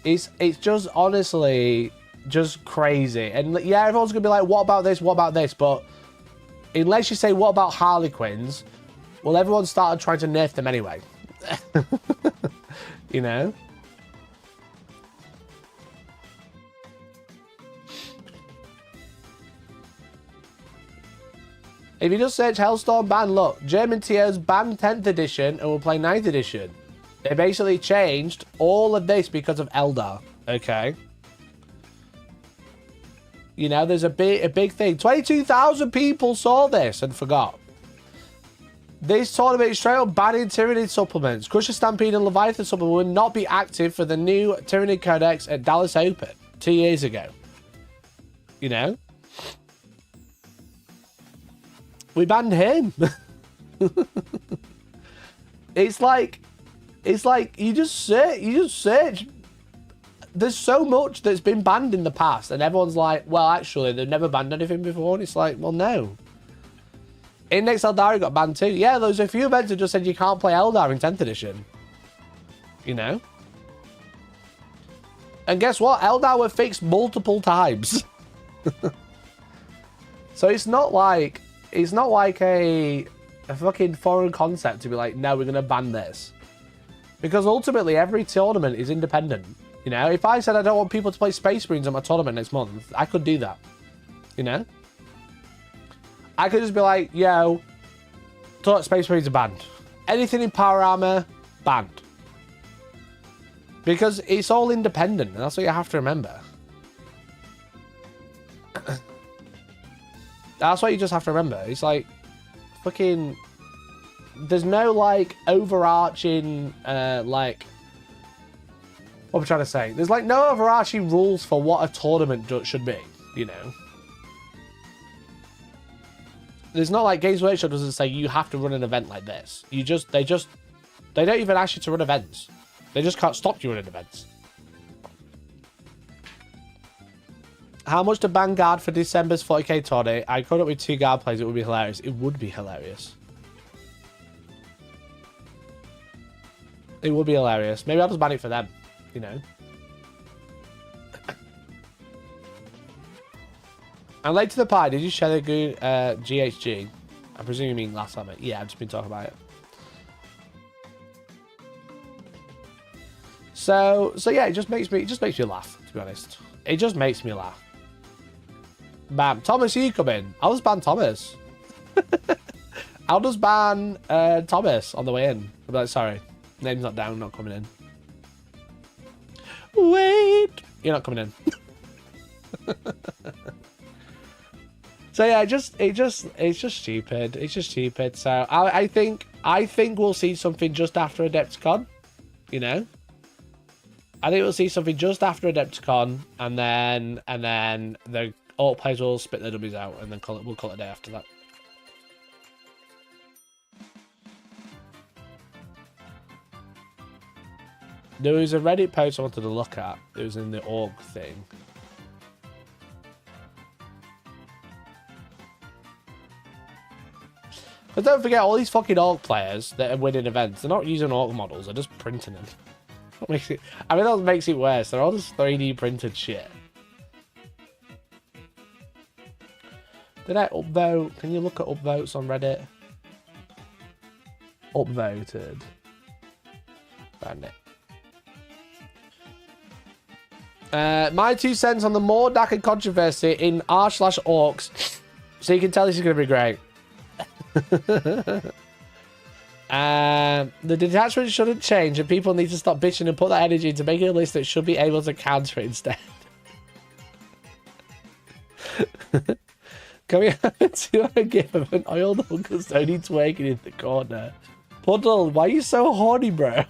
It's just honestly just crazy. And yeah, everyone's gonna be like, what about this? What about this? But unless you say, what about Harlequins? Well, everyone started trying to nerf them anyway. You know? If you just search Hellstorm ban, look, German TOs banned 10th edition and will play 9th edition. They basically changed all of this because of Eldar, okay? You know, there's a big thing. 22,000 people saw this and forgot. This tournament is straight up banning Tyranid supplements. Crusher Stampede and Leviathan supplement will not be active for the new Tyranid Codex at Dallas Open 2 years ago. You know? We banned him. It's like you just search. There's so much that's been banned in the past, and everyone's like, well, actually, they've never banned anything before. And it's like, well, no. Index Eldar got banned too. Yeah, there's a few events that just said you can't play Eldar in 10th edition. You know? And guess what? Eldar were fixed multiple times. So it's not like a fucking foreign concept to be like, no, we're going to ban this. Because ultimately, every tournament is independent. You know, if I said I don't want people to play Space Marines at my tournament next month, I could do that. You know? I could just be like, yo, Space Marines are banned. Anything in power armor, banned. Because it's all independent, and that's what you have to remember. That's what you just have to remember. It's like, fucking, there's no, like, overarching, like, what am I trying to say? There's, like, no overarching rules for what a tournament should be, you know? There's not like Games Workshop doesn't say you have to run an event like this. They don't even ask you to run events. They just can't stop you running events. How much to ban guard for December's 40k tourney? I could up with 2 guard plays. It would be hilarious. It would be hilarious. It would be hilarious. Maybe I'll just ban it for them. You know. And late to the pie. Did you share the good GHG? I presume you mean last time. Yeah, I've just been talking about it. So yeah, it just makes me laugh. To be honest, it just makes me laugh. Bam, Thomas, you come in. I was banned Thomas. I'll just ban Thomas on the way in. I'm like, sorry, name's not down, not coming in. Wait, you're not coming in. So yeah, it's just stupid. It's just stupid. So I think we'll see something just after Adepticon. You know, I think we'll see something just after Adepticon, and then the orc players will spit their dummies out, and then we'll call it a day after that. There was a Reddit post I wanted to look at. It was in the orc thing. But don't forget, all these fucking orc players that are winning events, they're not using orc models, they're just printing them. What makes it, I mean, that makes it worse. They're all just 3D printed shit. Did I upvote? Can you look at upvotes on Reddit? Upvoted. Found it. My 2 cents on the more DAKKA controversy in r/orcs. So you can tell this is going to be great. The detachment shouldn't change, and people need to stop bitching and put that energy into making a list that should be able to counter it instead. Can we have a 2 hour gift of an oiled Hellstorm twerking in the corner? Puddle, why are you so horny, bro?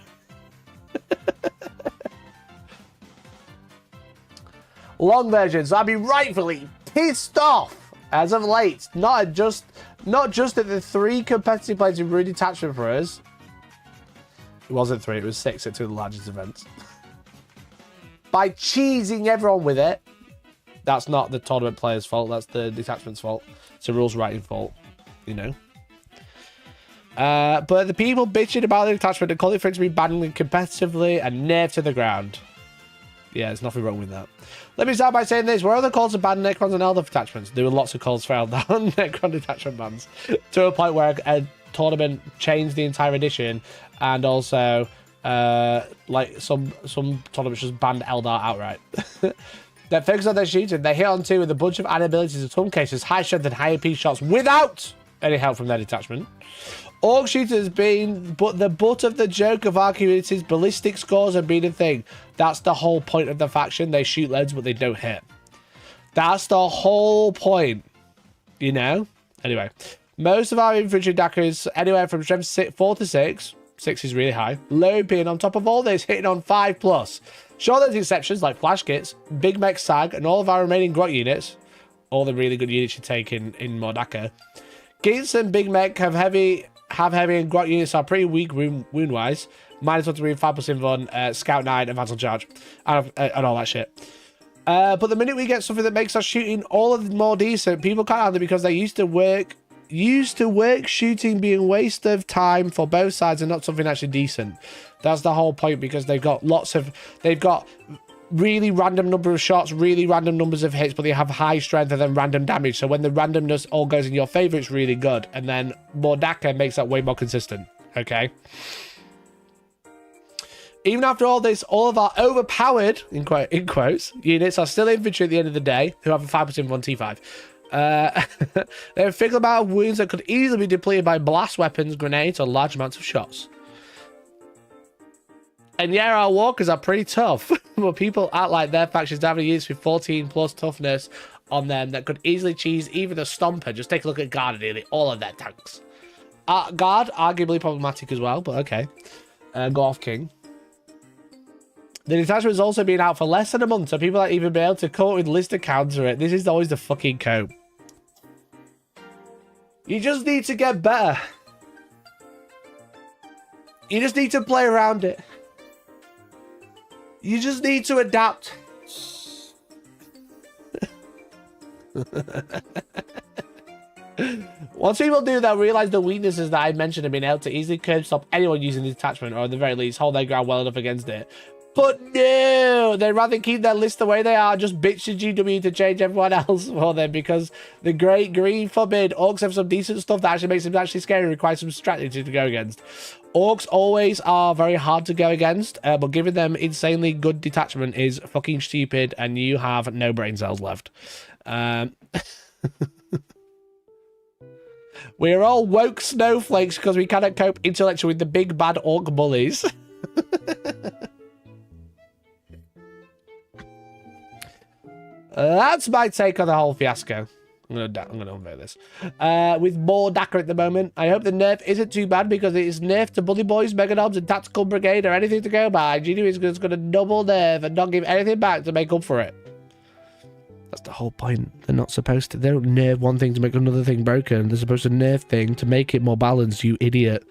Long version, so I'd be rightfully pissed off as of late. Not just at the 3 competitive players who ruined detachment for us. It wasn't 3, it was 6 at 2 of the largest events. By cheesing everyone with it. That's not the tournament player's fault, that's the detachment's fault. It's a rules writing fault, you know. But the people bitching about the detachment and calling for it to be banned competitively and nerfed to the ground. Yeah, there's nothing wrong with that. Let me start by saying this. Where are the calls to ban Necrons and Elder detachments? There were lots of calls for Elder and Necron detachment bans. To a point where a tournament changed the entire edition. And also, like, some tournaments just banned Eldar outright. They're focused on their shooting. They hit on 2 with a bunch of added abilities, in some cases, high strength and high AP shots without any help from their detachment. Orc shooters being the butt of the joke of our community's ballistic scores have been a thing. That's the whole point of the faction. They shoot loads, but they don't hit. That's the whole point. You know? Anyway. Most of our infantry DAKKA is anywhere from strength 4 to 6. 6 is really high. Low AP, and on top of all this, hitting on 5+. Sure, there's exceptions like flash kits, big mech sag, and all of our remaining grot units. All the really good units you take in more DAKKA. Geats and big mech have heavy and grot units are pretty weak wound-wise. Minus 1 to wound, 5+ invuln, scout 9, advance on charge, and all that shit. But the minute we get something that makes our shooting all of the more decent, people can't handle it because they used to work shooting being a waste of time for both sides and not something actually decent. That's the whole point, because they've got really random number of shots, really random numbers of hits, but they have high strength and then random damage. So when the randomness all goes in your favor, it's really good. And then more DAKKA makes that way more consistent. Okay. Even after all this, all of our overpowered, in quotes, units are still infantry at the end of the day, who have a 5% invuln T5. They have a fickle amount of wounds that could easily be depleted by blast weapons, grenades, or large amounts of shots. And yeah, our walkers are pretty tough, but people act like their factions have units with 14+ toughness on them that could easily cheese even a Stomper. Just take a look at Guard and nearly all of their tanks. Guard, arguably problematic as well, but okay. Go off, King. The detachment has also been out for less than a month, so people aren't even be able to come up with list to counter it. This is always the fucking cope. You just need to get better. You just need to play around it. You just need to adapt. Once people do that, realize the weaknesses that I mentioned have been able to easily curb stop anyone using the detachment, or at the very least hold their ground well enough against it. But no, they'd rather keep their list the way they are, just bitch to GW to change everyone else for them, because the great green forbid, orcs have some decent stuff that actually makes them actually scary and requires some strategy to go against. Orcs always are very hard to go against, but giving them insanely good detachment is fucking stupid, and you have no brain cells left. We're all woke snowflakes because we cannot cope intellectually with the big bad orc bullies. That's my take on the whole fiasco. I'm gonna unveil this. With more DAKKA at the moment. I hope the nerf isn't too bad because it is nerf to Bully Boys, Meganobs, and Tactical Brigade or anything to go by. Genie is just gonna double nerf and not give anything back to make up for it. That's the whole point. They're not supposed to. They don't nerf one thing to make another thing broken. They're supposed to nerf thing to make it more balanced, you idiot.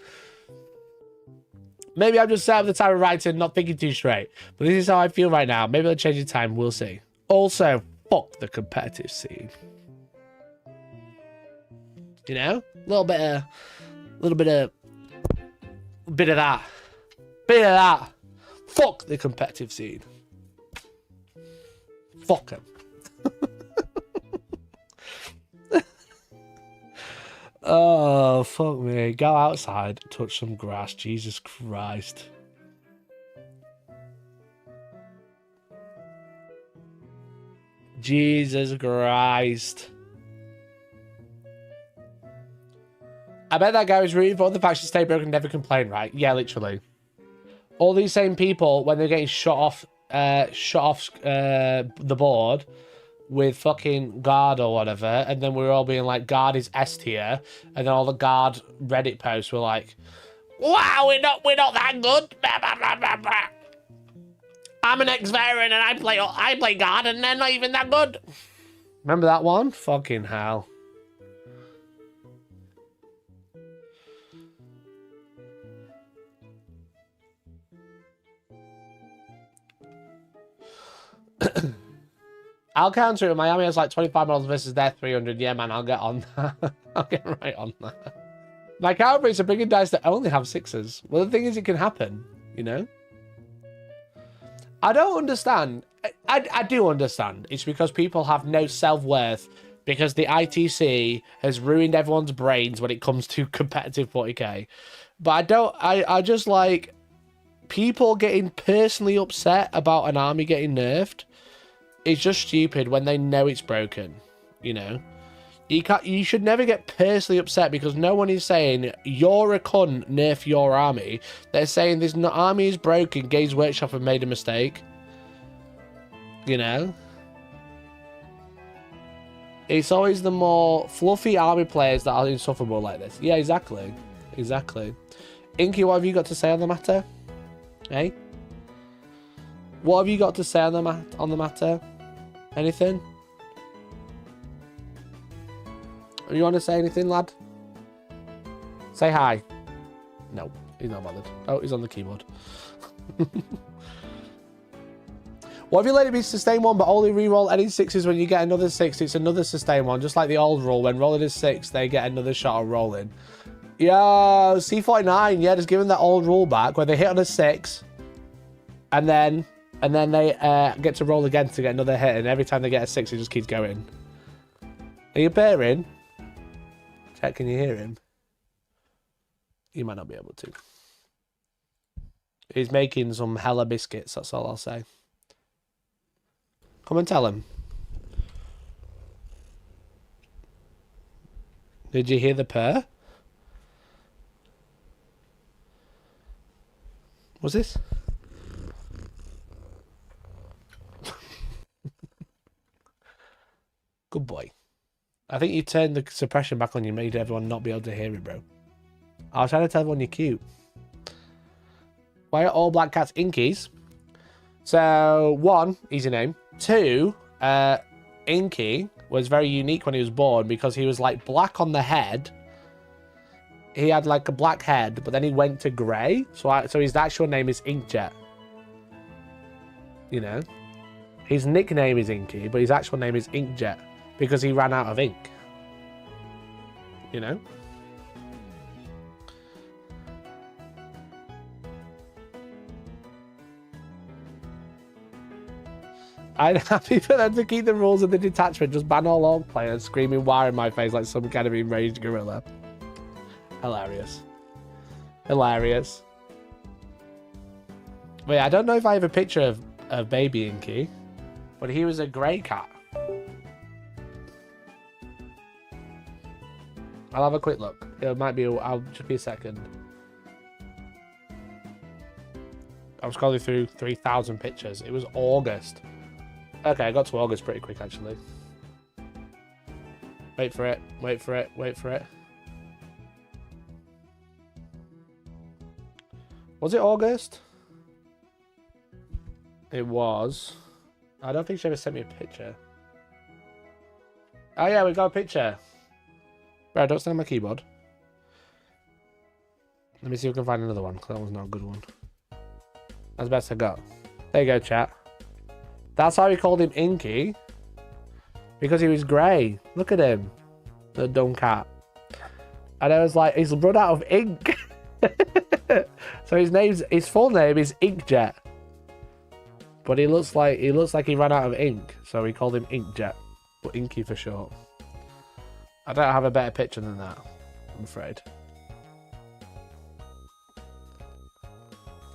Maybe I'm just set up the time of writing, not thinking too straight. But this is how I feel right now. Maybe I'll change the time. We'll see. Also, fuck the competitive scene. You know, a little bit of that. Fuck the competitive scene. Fuck him. Oh, fuck me. Go outside, touch some grass. Jesus Christ. Jesus Christ. I bet that guy was rooting for the faction stay broken and never complain, right? Yeah, literally. All these same people, when they're getting shot off the board with fucking guard or whatever, and then we were all being like, guard is S tier, and then all the guard Reddit posts were like, wow, we're not that good. I'm an ex-veteran and I play guard and they're not even that good. Remember that one? Fucking hell. I'll counter it. Miami has like 25 models versus their 300. Yeah, man, I'll get on that. I'll get right on that. My calibrates are bringing dice that only have 6s. Well, the thing is, it can happen, you know? I don't understand. I do understand. It's because people have no self-worth because the ITC has ruined everyone's brains when it comes to competitive 40k. But I just like people getting personally upset about an army getting nerfed. It's just stupid when they know it's broken, you know? You should never get personally upset because no one is saying, you're a cunt, nerf your army. They're saying this army is broken, Games Workshop have made a mistake. You know? It's always the more fluffy army players that are insufferable like this. Yeah, exactly. Exactly. Inky, what have you got to say on the matter? Hey? What have you got to say on the matter? Anything? You want to say anything, lad? Say hi. No, he's not bothered. Oh, he's on the keyboard. What if you let it be sustain one, but only re-roll any 6s when you get another 6? It's another sustain one, just like the old rule. When rolling a 6, they get another shot of rolling. Yeah, C49. Yeah, just giving that old rule back where they hit on a 6, and then they get to roll again to get another hit, and every time they get a 6, it just keeps going. Are you pairing? Chat, can you hear him? You might not be able to. He's making some hella biscuits, that's all I'll say. Come and tell him. Did you hear the purr? What's this? Good boy. I think you turned the suppression back on. You made everyone not be able to hear it, bro. I was trying to tell everyone you're cute. Why are all black cats Inkies? So, 1, easy name. 2, Inky was very unique when he was born because he was like black on the head. He had like a black head, but then he went to grey. So his actual name is Inkjet. You know? His nickname is Inky, but his actual name is Inkjet because he ran out of ink. You know? I'm happy for them to keep the rules of the detachment. Just ban all orc players screaming "wire" in my face like some kind of enraged gorilla. Hilarious. Hilarious. But yeah, I don't know if I have a picture of baby Inky, but he was a grey cat. I'll have a quick look. It might be. I'll just be a second. I'm scrolling through 3,000 pictures. It was August. Okay, I got to August pretty quick actually. Wait for it. Wait for it. Wait for it. Was it August? It was. I don't think she ever sent me a picture. Oh yeah, we got a picture. Bro, don't stand on my keyboard. Let me see if we can find another one, because that was not a good one. That's the best I got. There you go, chat. That's how we called him Inky. Because he was grey. Look at him. The dumb cat. And I was like, he's run out of ink. So his full name is Inkjet. But he looks like he ran out of ink. So we called him Inkjet. But Inky for short. I don't have a better picture than that, I'm afraid.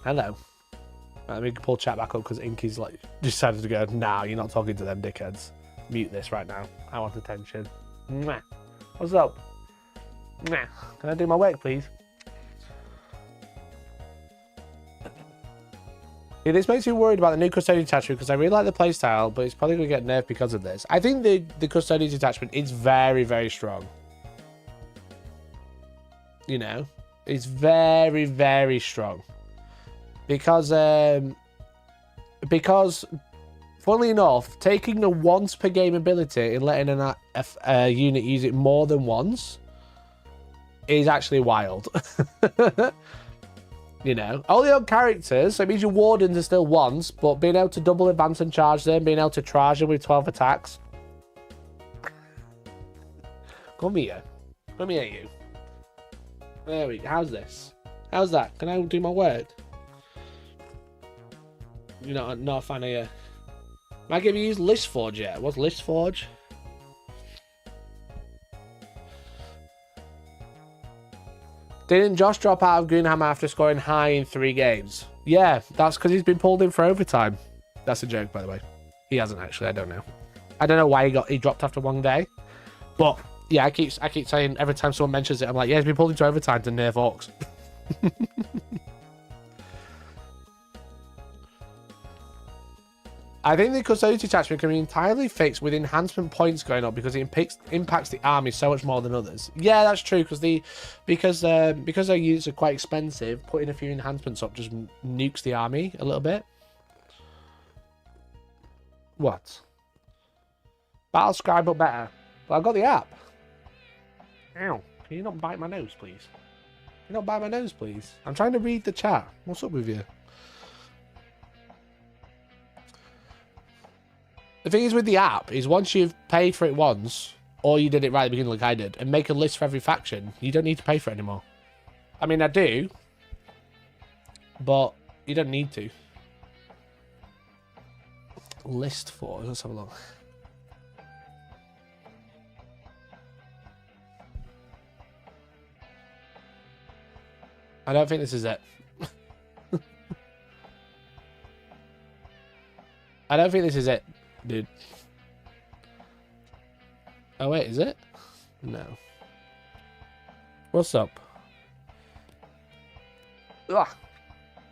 Hello. Let me pull chat back up because Inky's like decided to go, nah, you're not talking to them dickheads. Mute this right now. I want attention. Mwah. What's up? Mwah. Can I do my work, please? Yeah, this makes me worried about the new custodian detachment because I really like the playstyle, but it's probably going to get nerfed because of this. I think the custodian detachment is very, very strong. You know, it's very, very strong. Because, funnily enough, taking the once per game ability and letting a unit use it more than once is actually wild. You know, only on characters, so it means your wardens are still once, but being able to double advance and charge them, being able to charge them with 12 attacks. Come here. Come here, you. There we go. How's this? How's that? Can I do my work? You're not a fan of you. Am I going to use Listforge yet? What's Listforge? Didn't Josh drop out of Greenhammer after scoring high in 3 games? Yeah, that's because he's been pulled in for overtime. That's a joke, by the way. He hasn't actually. I don't know. I don't know why he dropped after 1 day. But yeah, I keep saying every time someone mentions it, I'm like, yeah, he's been pulled into overtime to nerf orcs. I think the custodian detachment can be entirely fixed with enhancement points going up because it impacts the army so much more than others. Yeah, that's true because their units are quite expensive. Putting a few enhancements up just nukes the army a little bit. What? Battle Scribe but better. Well, I've got the app. Ow! Can you not bite my nose, please? Can you not bite my nose, please? I'm trying to read the chat. What's up with you? The thing is with the app is once you've paid for it once, or you did it right at the beginning like I did, and make a list for every faction, you don't need to pay for it anymore. I mean, I do, but you don't need to. List for, let's have a look. I don't think this is it. I don't think this is it. Dude. Oh wait, is it? No. What's up? Ugh.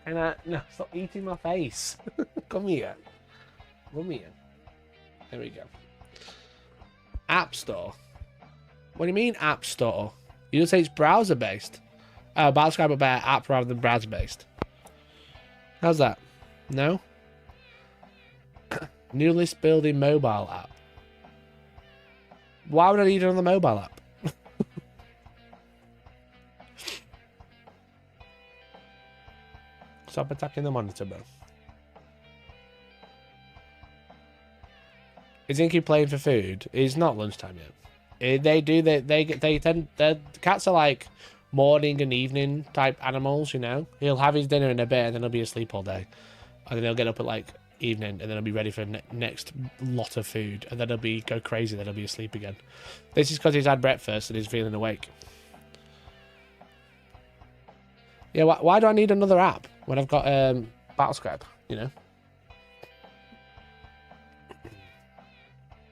No, stop eating my face. Come here. Come here. There we go. App Store. What do you mean App Store? You just say it's browser based. Oh, Battlescribe a better app rather than browser based. How's that? No? New list building mobile app. Why would I need it on the mobile app? Stop attacking the monitor, bro. Is Inky playing for food? It's not lunchtime yet. The cats are like morning and evening type animals, you know. He'll have his dinner in a bit and then he'll be asleep all day, and then he'll get up at like evening and then he'll be ready for next lot of food, and then he'll go crazy, then he'll be asleep again. This is because he's had breakfast and he's feeling awake. Yeah, why do I need another app when I've got Battlescribe, you know?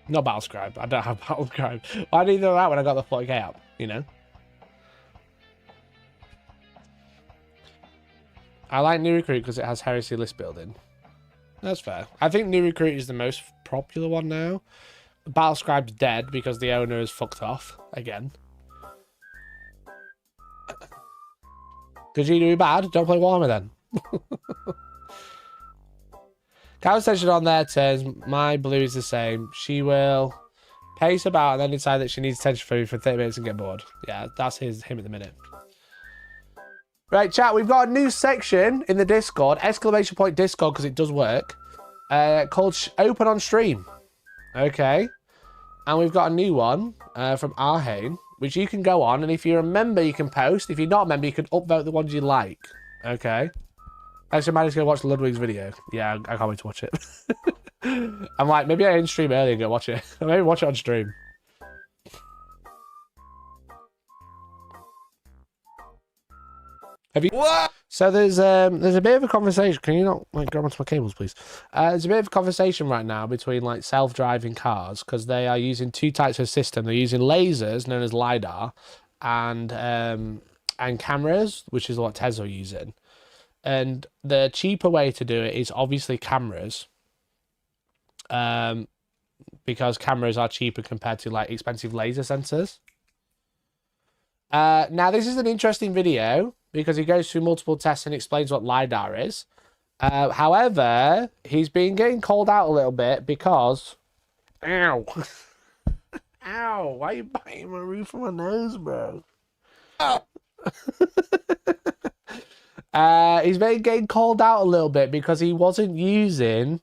Not Battlescribe, I don't have Battlescribe. Why do I need another app when I got the 40k app, you know? I like New Recruit because it has Heresy list building. That's fair. I think New Recruit is the most popular one now. Battlescribe's dead because the owner is fucked off again. Because you do bad, don't play Warhammer then. Conversation on their turns. My blue is the same. She will pace about and then decide that she needs attention food for 30 minutes and get bored. Yeah, that's him at the minute. Right, chat, we've got a new section in the Discord, exclamation point Discord, because it does work, called Open on Stream. Okay. And we've got a new one from Arhane, which you can go on, and if you're a member, you can post. If you're not a member, you can upvote the ones you like. Okay. Actually, Maddie's going to watch Ludwig's video. Yeah, I can't wait to watch it. I'm like, maybe I didn't stream earlier and go watch it. Maybe watch it on stream. Have you? What? So there's a bit of a conversation. Can you not like grab onto my cables, please? There's a bit of a conversation right now between like self-driving cars because they are using two types of system. They're using lasers known as lidar, and cameras, which is what Tesla are using. And the cheaper way to do it is obviously cameras, because cameras are cheaper compared to like expensive laser sensors. Now this is an interesting video, because he goes through multiple tests and explains what LiDAR is. However, he's been getting called out a little bit because... Ow. Ow, why are you biting my roof of my nose, bro? He's been getting called out a little bit because he wasn't using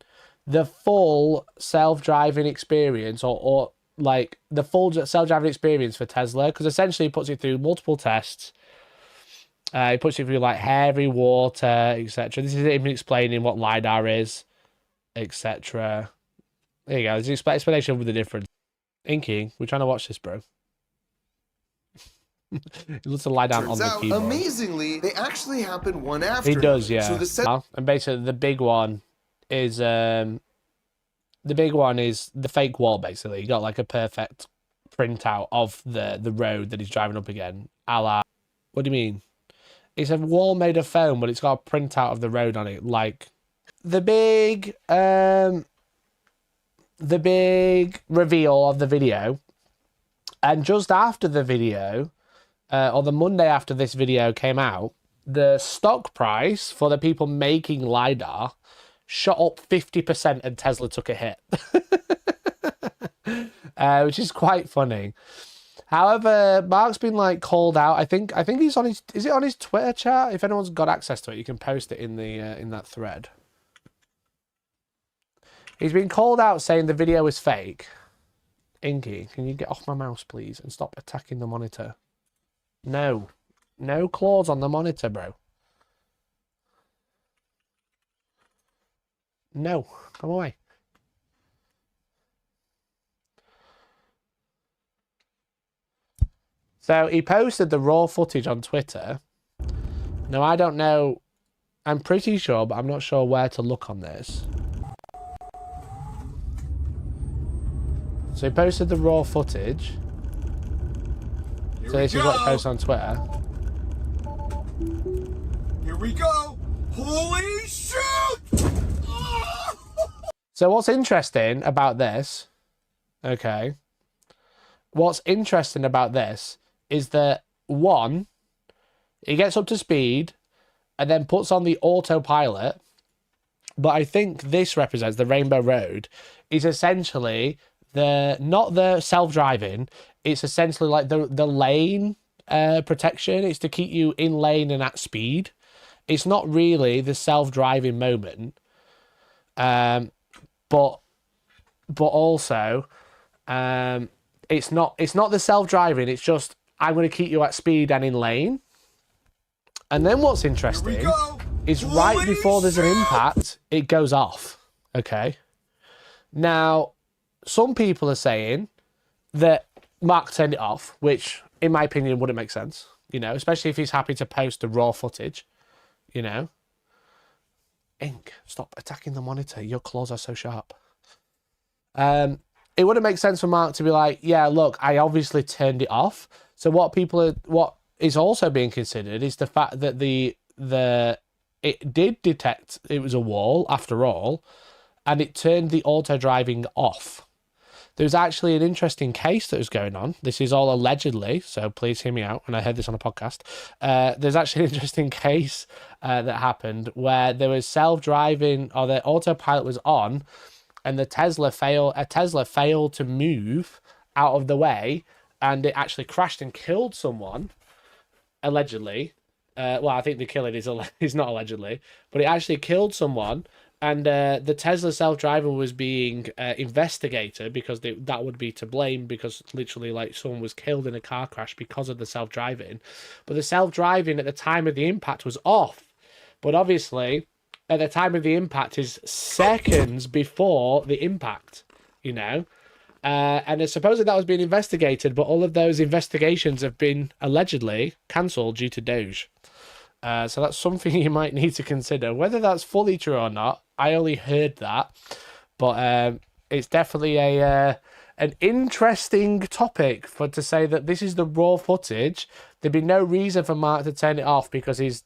the full self-driving experience or like the full self-driving experience for Tesla, because essentially he puts it through multiple tests. He puts it through like heavy water, etc. This is him explaining what LiDAR is, etc. There you go. There's an explanation of the difference. Inky, we're trying to watch this, bro. He looks to lie down on the keyboard. Amazingly, they actually happen one after. He does, yeah. So and basically, the big one is the fake wall. Basically, you got like a perfect printout of the road that he's driving up again. A la, what do you mean? It's a wall made of foam, but it's got a printout of the road on it. Like the big reveal of the video, and just after the video, or the Monday after this video came out, the stock price for the people making LiDAR shot up 50% and Tesla took a hit, which is quite funny. However, Mark's been like called out. I think he's on his. Is it on his Twitter chat? If anyone's got access to it, you can post it in the in that thread. He's been called out saying the video is fake. Inky, can you get off my mouse, please, and stop attacking the monitor? No, no claws on the monitor, bro. No, come away. So he posted the raw footage on Twitter. Now, I don't know. I'm pretty sure, but I'm not sure where to look on this. So he posted the raw footage. So this is what he posted on Twitter. Here we go! Holy shit! So what's interesting about this, okay, what's interesting about this is that, one, he gets up to speed and then puts on the autopilot, but I think this represents the Rainbow Road is essentially not the self-driving, it's essentially like the lane protection. It's to keep you in lane and at speed. It's not really the self-driving moment, but also it's not the self-driving. It's just I'm going to keep you at speed and in lane. And then what's interesting is right before there's an impact, it goes off. Okay. Now, some people are saying that Mark turned it off, which, in my opinion, wouldn't make sense. You know, especially if he's happy to post the raw footage. You know. Ink, stop attacking the monitor. Your claws are so sharp. It wouldn't make sense for Mark to be like, yeah, look, I obviously turned it off. So what is also being considered is the fact that the it did detect it was a wall after all, and it turned the auto-driving off. There's actually an interesting case that was going on. This is all allegedly, so please hear me out when I heard this on a podcast. There's actually an interesting case that happened where there was self-driving, or the autopilot was on, and a Tesla failed to move out of the way, and it actually crashed and killed someone, allegedly. Well, I think the killing is not allegedly, but it actually killed someone. And the Tesla self-driving was being investigated because that would be to blame, because literally like someone was killed in a car crash because of the self-driving. But the self-driving at the time of the impact was off. But obviously, at the time of the impact is seconds before the impact, you know. And it's supposedly that was being investigated, but all of those investigations have been allegedly cancelled due to Doge. So that's something you might need to consider. Whether that's fully true or not, I only heard that. But it's definitely an interesting topic to say that this is the raw footage. There'd be no reason for Mark to turn it off because he's,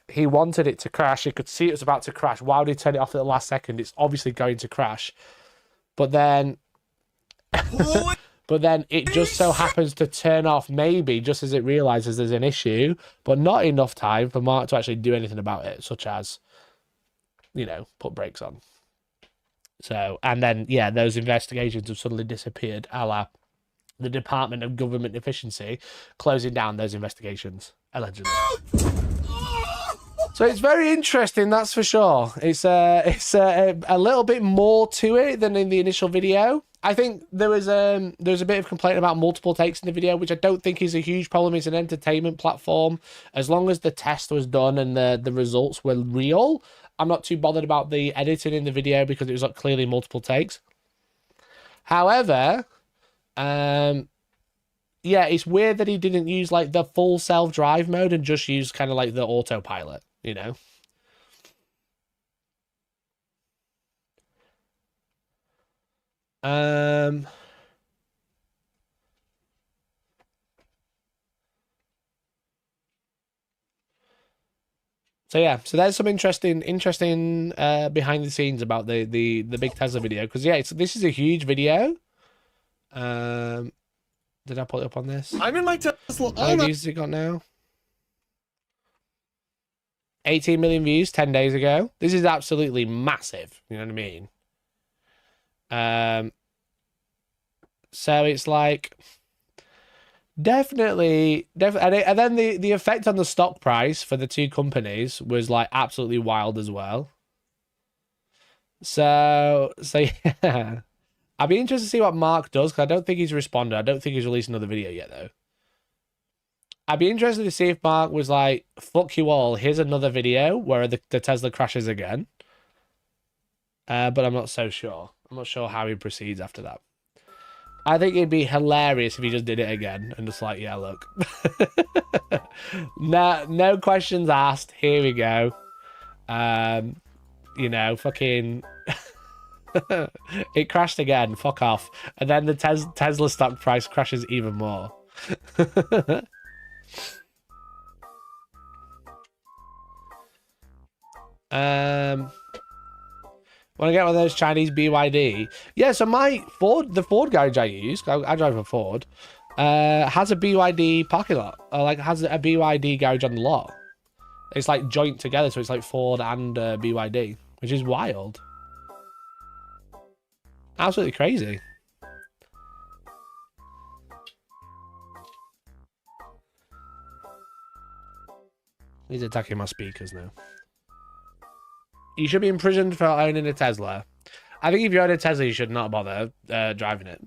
he wanted it to crash. He could see it was about to crash. Why would he turn it off at the last second? It's obviously going to crash. But then... But then it just so happens to turn off maybe just as it realizes there's an issue, but not enough time for Mark to actually do anything about it, such as, put brakes on. So, and then, yeah, those investigations have suddenly disappeared, a la the Department of Government Efficiency closing down those investigations, allegedly. So it's very interesting, that's for sure. It's a little bit more to it than in the initial video. I think there was a bit of complaint about multiple takes in the video, which I don't think is a huge problem. It's an entertainment platform. As long as the test was done and the results were real, I'm not too bothered about the editing in the video because it was like clearly multiple takes. However, yeah, it's weird that he didn't use like the full self-drive mode and just use kind of like the autopilot, So yeah, so there's some interesting behind the scenes about the big Tesla video, because yeah, this is a huge video. Did I put it up on this? I'm in my Tesla. How many views has it got now? 18 million views 10 days ago. This is absolutely massive. You know what I mean? So it's like definitely, and then the effect on the stock price for the two companies was like absolutely wild as well. So yeah, I'd be interested to see what Mark does, because I don't think he's responded. I don't think he's released another video yet though. I'd be interested to see if Mark was like, fuck you all, here's another video where the Tesla crashes again. But I'm not so sure. I'm not sure how he proceeds after that. I think it'd be hilarious if he just did it again and just like, yeah, look. No questions asked. Here we go. Fucking... it crashed again. Fuck off. And then the Tesla stock price crashes even more. Want to get one of those Chinese BYD? Yeah, so the Ford garage I use, I drive a Ford, has a BYD parking lot. Has a BYD garage on the lot. It's like joint together, so it's like Ford and BYD, which is wild. Absolutely crazy. He's attacking my speakers now. You should be imprisoned for owning a Tesla. I think if you own a Tesla, you should not bother driving it.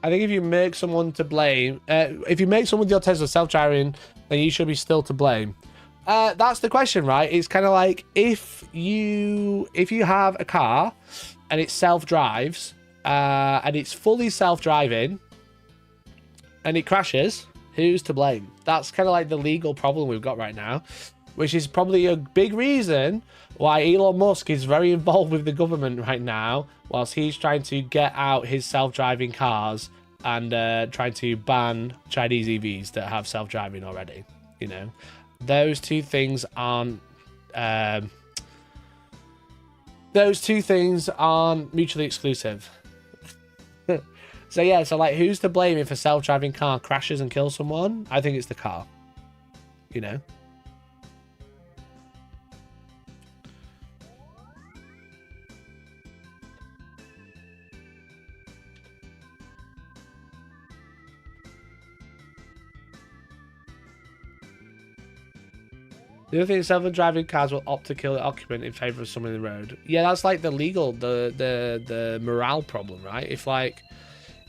I think if you make someone to blame, if you make someone with your Tesla self-driving, then you should be still to blame. That's the question, right? It's kind of like if you have a car and it self-drives and it's fully self-driving, and it crashes, who's to blame? That's kind of like the legal problem we've got right now, which is probably a big reason why Elon Musk is very involved with the government right now, whilst he's trying to get out his self-driving cars and trying to ban Chinese EVs that have self-driving already. You know, those two things aren't mutually exclusive. So yeah, so like, who's to blame if a self-driving car crashes and kills someone? I think it's the car. You know. The other thing is self-driving cars will opt to kill the occupant in favor of someone in the road. Yeah, that's like the legal, the morale problem, right?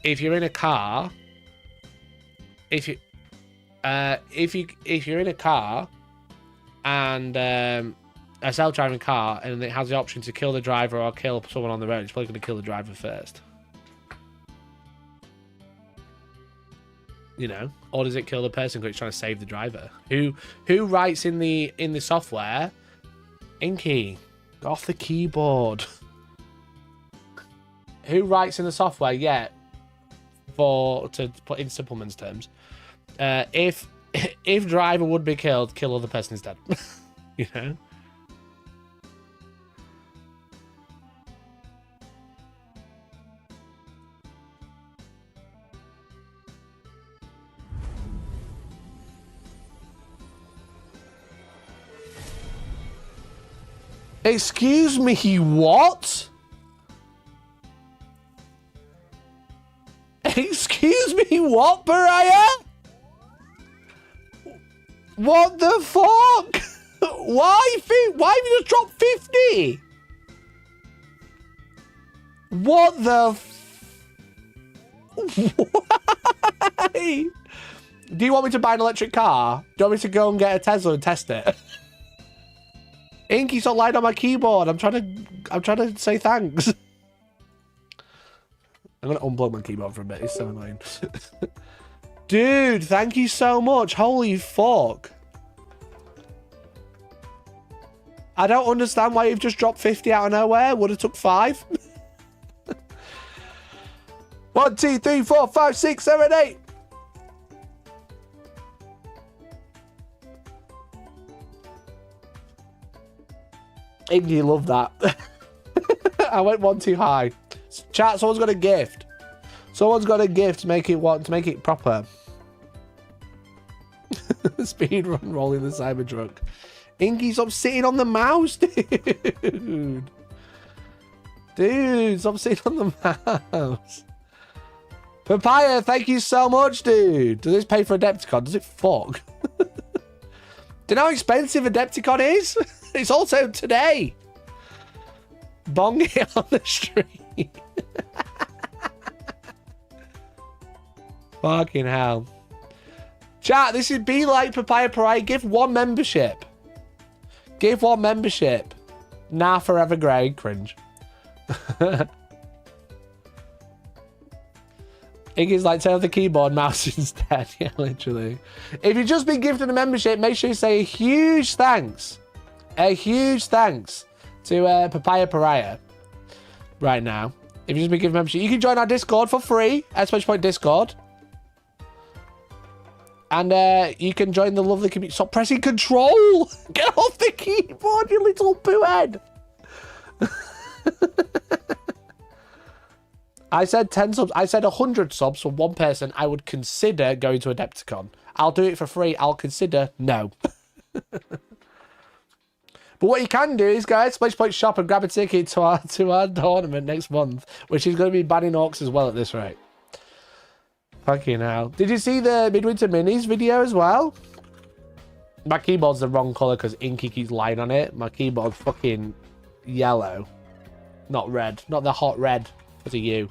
If you're in a car, if you're in a car and a self-driving car and it has the option to kill the driver or kill someone on the road, it's probably going to kill the driver first. You know, or does it kill the person because it's trying to save the driver? Who writes in the software? Inky, get off the keyboard. Who writes in the software yet to put in simpleman's terms? If driver would be killed, kill other person instead. You know. Excuse me, what? Excuse me, what, Pariah? What the fuck? Why have you just dropped 50? What the Why? Do you want me to buy an electric car? Do you want me to go and get a Tesla and test it? Inky, stop lying on my keyboard. I'm trying to say thanks. I'm gonna unplug my keyboard for a bit. It's so annoying. Dude, thank you so much. Holy fuck. I don't understand why you've just dropped 50 out of nowhere. Would have took 5. 1, 2, 3, 4, 5, 6, 7, 8. Iggy, love that. I went one too high. Chat, someone's got a gift. Someone's got a gift to make it proper. Speed run rolling the Cybertruck. Inky, stop sitting on the mouse, dude. Dude, stop sitting on the mouse. Papaya, thank you so much, dude. Does this pay for Adepticon? Does it fuck? Do you know how expensive Adepticon is? It's also today. Bong it on the street. Fucking hell. Chat, this is Be Like Papaya Pariah. Give 1 membership. Give 1 membership. Nah, forever grey. Cringe. Iggy's like, turn off the keyboard mouse instead. Yeah, literally. If you've just been gifted a membership, make sure you say a huge thanks. A huge thanks to Papaya Pariah right now. If you've just been given membership, you can join our Discord for free at /Discord. And you can join the lovely community. Stop pressing control. Get off the keyboard, you little poo head. I said 10 subs. I said 100 subs for 1 person. I would consider going to Adepticon. I'll do it for free. I'll consider no. But what you can do is go to Splash Shop and grab a ticket to our tournament next month, which is going to be banning orcs as well at this rate. Fucking hell. Did you see the Midwinter Minis video as well? My keyboard's the wrong colour because Inky keeps lying on it. My keyboard's fucking yellow. Not red. Not the hot red. Because of you.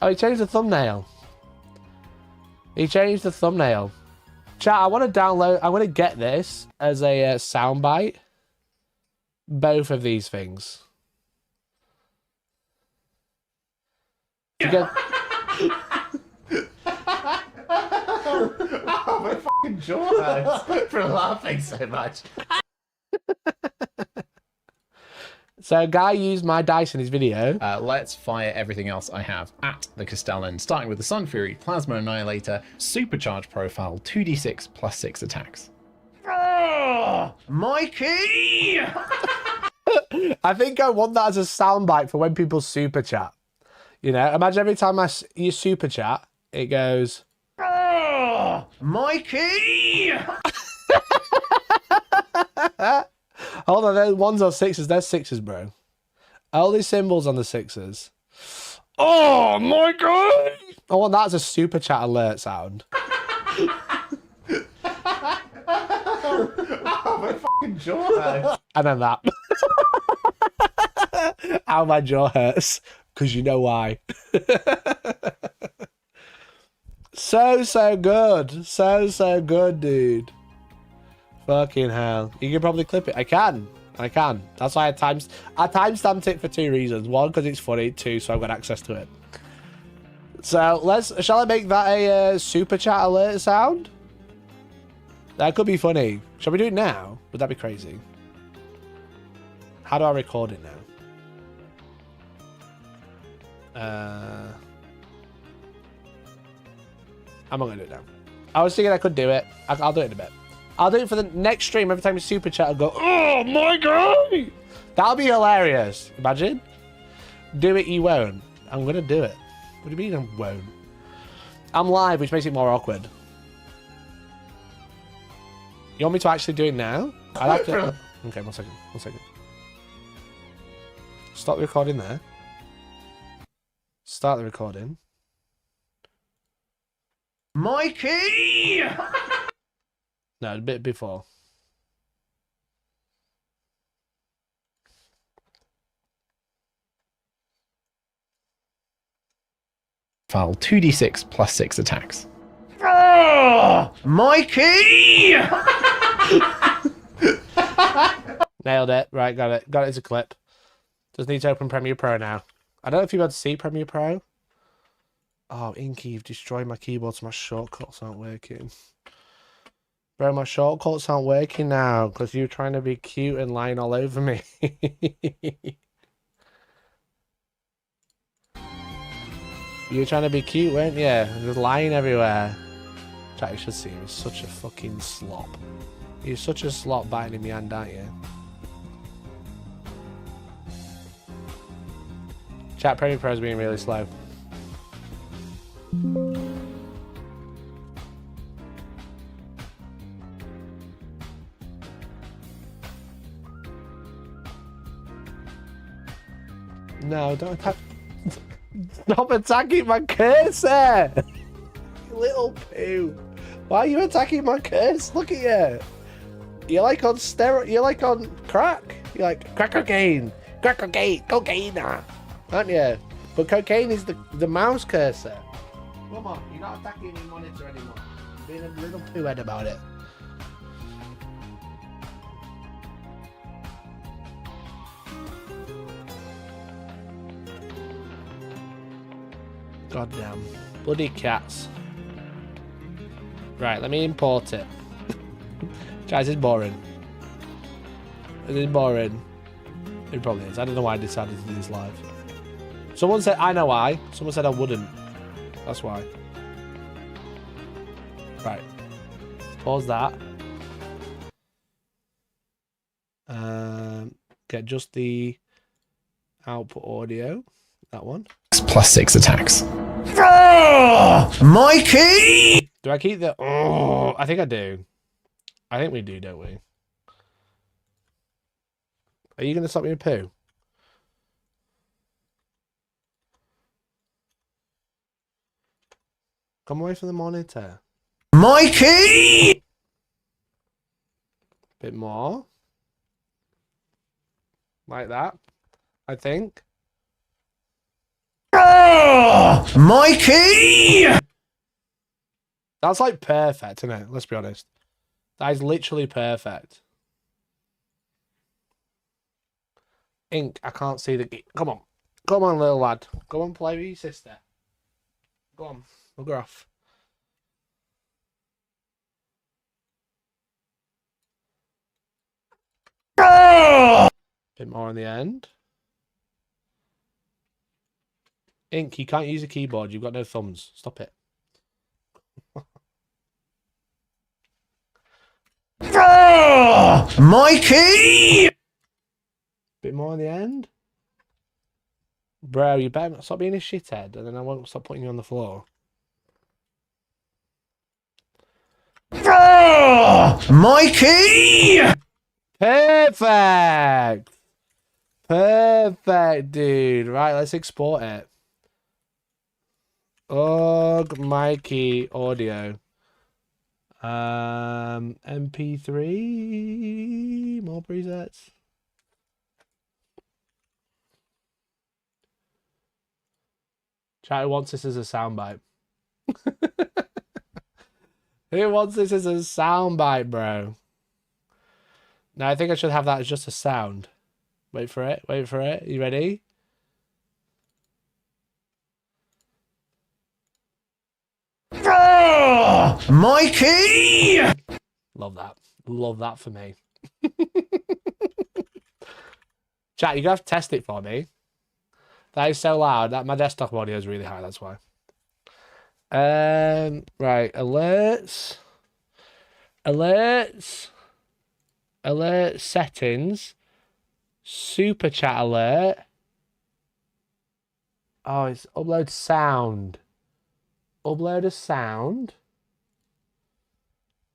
Oh, he changed the thumbnail. He changed the thumbnail. Chat, I want to download... I want to get this as a soundbite. Both of these things. You get... Oh, my fucking jaw hurts for laughing so much. So Guy used my dice in his video. Let's fire everything else I have at the Castellan, starting with the Sun Fury, Plasma Annihilator, Supercharged Profile, 2d6 plus 6 attacks. Mikey! I think I want that as a soundbite for when people super chat. You know, imagine every time you super chat, it goes, Mikey! hold on, there's ones on sixes. There's sixes, bro. All these symbols on the sixes. Oh my god! I want that as a super chat alert sound. Oh, my fucking jaw hurts. And then that. How my jaw hurts. Because you know why. So good. So good, dude. Fucking hell. You can probably clip it. I can. That's why I timestamped it for 2 reasons. 1, because it's funny. 2, so I've got access to it. So shall I make that a super chat alert sound? That could be funny. Shall we do it now? Would that be crazy? How do I record it now? I'm not gonna do it now. I was thinking I could do it. I'll do it in a bit. I'll do it for the next stream. Every time you super chat, I'll go, oh my god! That'll be hilarious. Imagine. Do it, you won't. I'm gonna do it. What do you mean I won't? I'm live, which makes it more awkward. You want me to actually do it now? I'll have to... Okay, 1 second. 1 second. Stop the recording there. Start the recording. Mikey! No, a bit before. File 2d6 plus 6 attacks. Mikey! Nailed it. Right, got it. Got it as a clip. Just need to open Premiere Pro now. I don't know if you're able to see Premiere Pro. Oh, Inky, you've destroyed my keyboard, so my shortcuts aren't working. Bro, my shortcuts aren't working now because you're trying to be cute and lying all over me. You're trying to be cute, weren't you? Just lying everywhere. Chat, you should see him. He's such a fucking slop. You're such a slop biting in my hand, aren't you? Chat, Premiere Pro's being really slow. No, don't attack. Stop attacking my cursor! You little poo. Why are you attacking my cursor? Look at you. You're like on steroid. You're like on crack. You're like crack cocaine, cocaine, aren't you? But cocaine is the mouse cursor. Come on, you're not attacking your monitor anymore. You're being a little poo-head about it. Goddamn. Bloody cats. Right, let me import it. Guys, it's boring. It is boring. It probably is. I don't know why I decided to do this live. Someone said, I know why. Someone said I wouldn't. That's why. Right. Pause that. Get just the output audio. That one. Plus 6 attacks. Mikey! Do I keep the... Oh, I think I do. I think we do, don't we? Are you going to stop me a poo? Come away from the monitor. Mikey! Bit more. Like that, I think. Mikey! That's like perfect, isn't it? Let's be honest. That is literally perfect. Ink, I can't see the... Come on. Come on, little lad. Go and play with your sister. Go on. We'll go off. Bit more on the end. Ink, you can't use a keyboard. You've got no thumbs. Stop it. Mikey! Bit more on the end. Bro, you better stop being a shithead, and then I won't stop putting you on the floor. Mikey! Perfect! Perfect, dude. Right, let's export it. Ugh, Mikey audio. MP3, more presets. Chat, who wants this as a soundbite? Who wants this as a soundbite, bro? No, I think I should have that as just a sound. Wait for it. Wait for it. You ready? Mikey! Love that. Love that for me. Chat, you're going to have to test it for me. That is so loud. That my desktop audio is really high, that's why. Right, alerts. Alert settings. Super chat alert. Oh, it's upload sound. Upload a sound.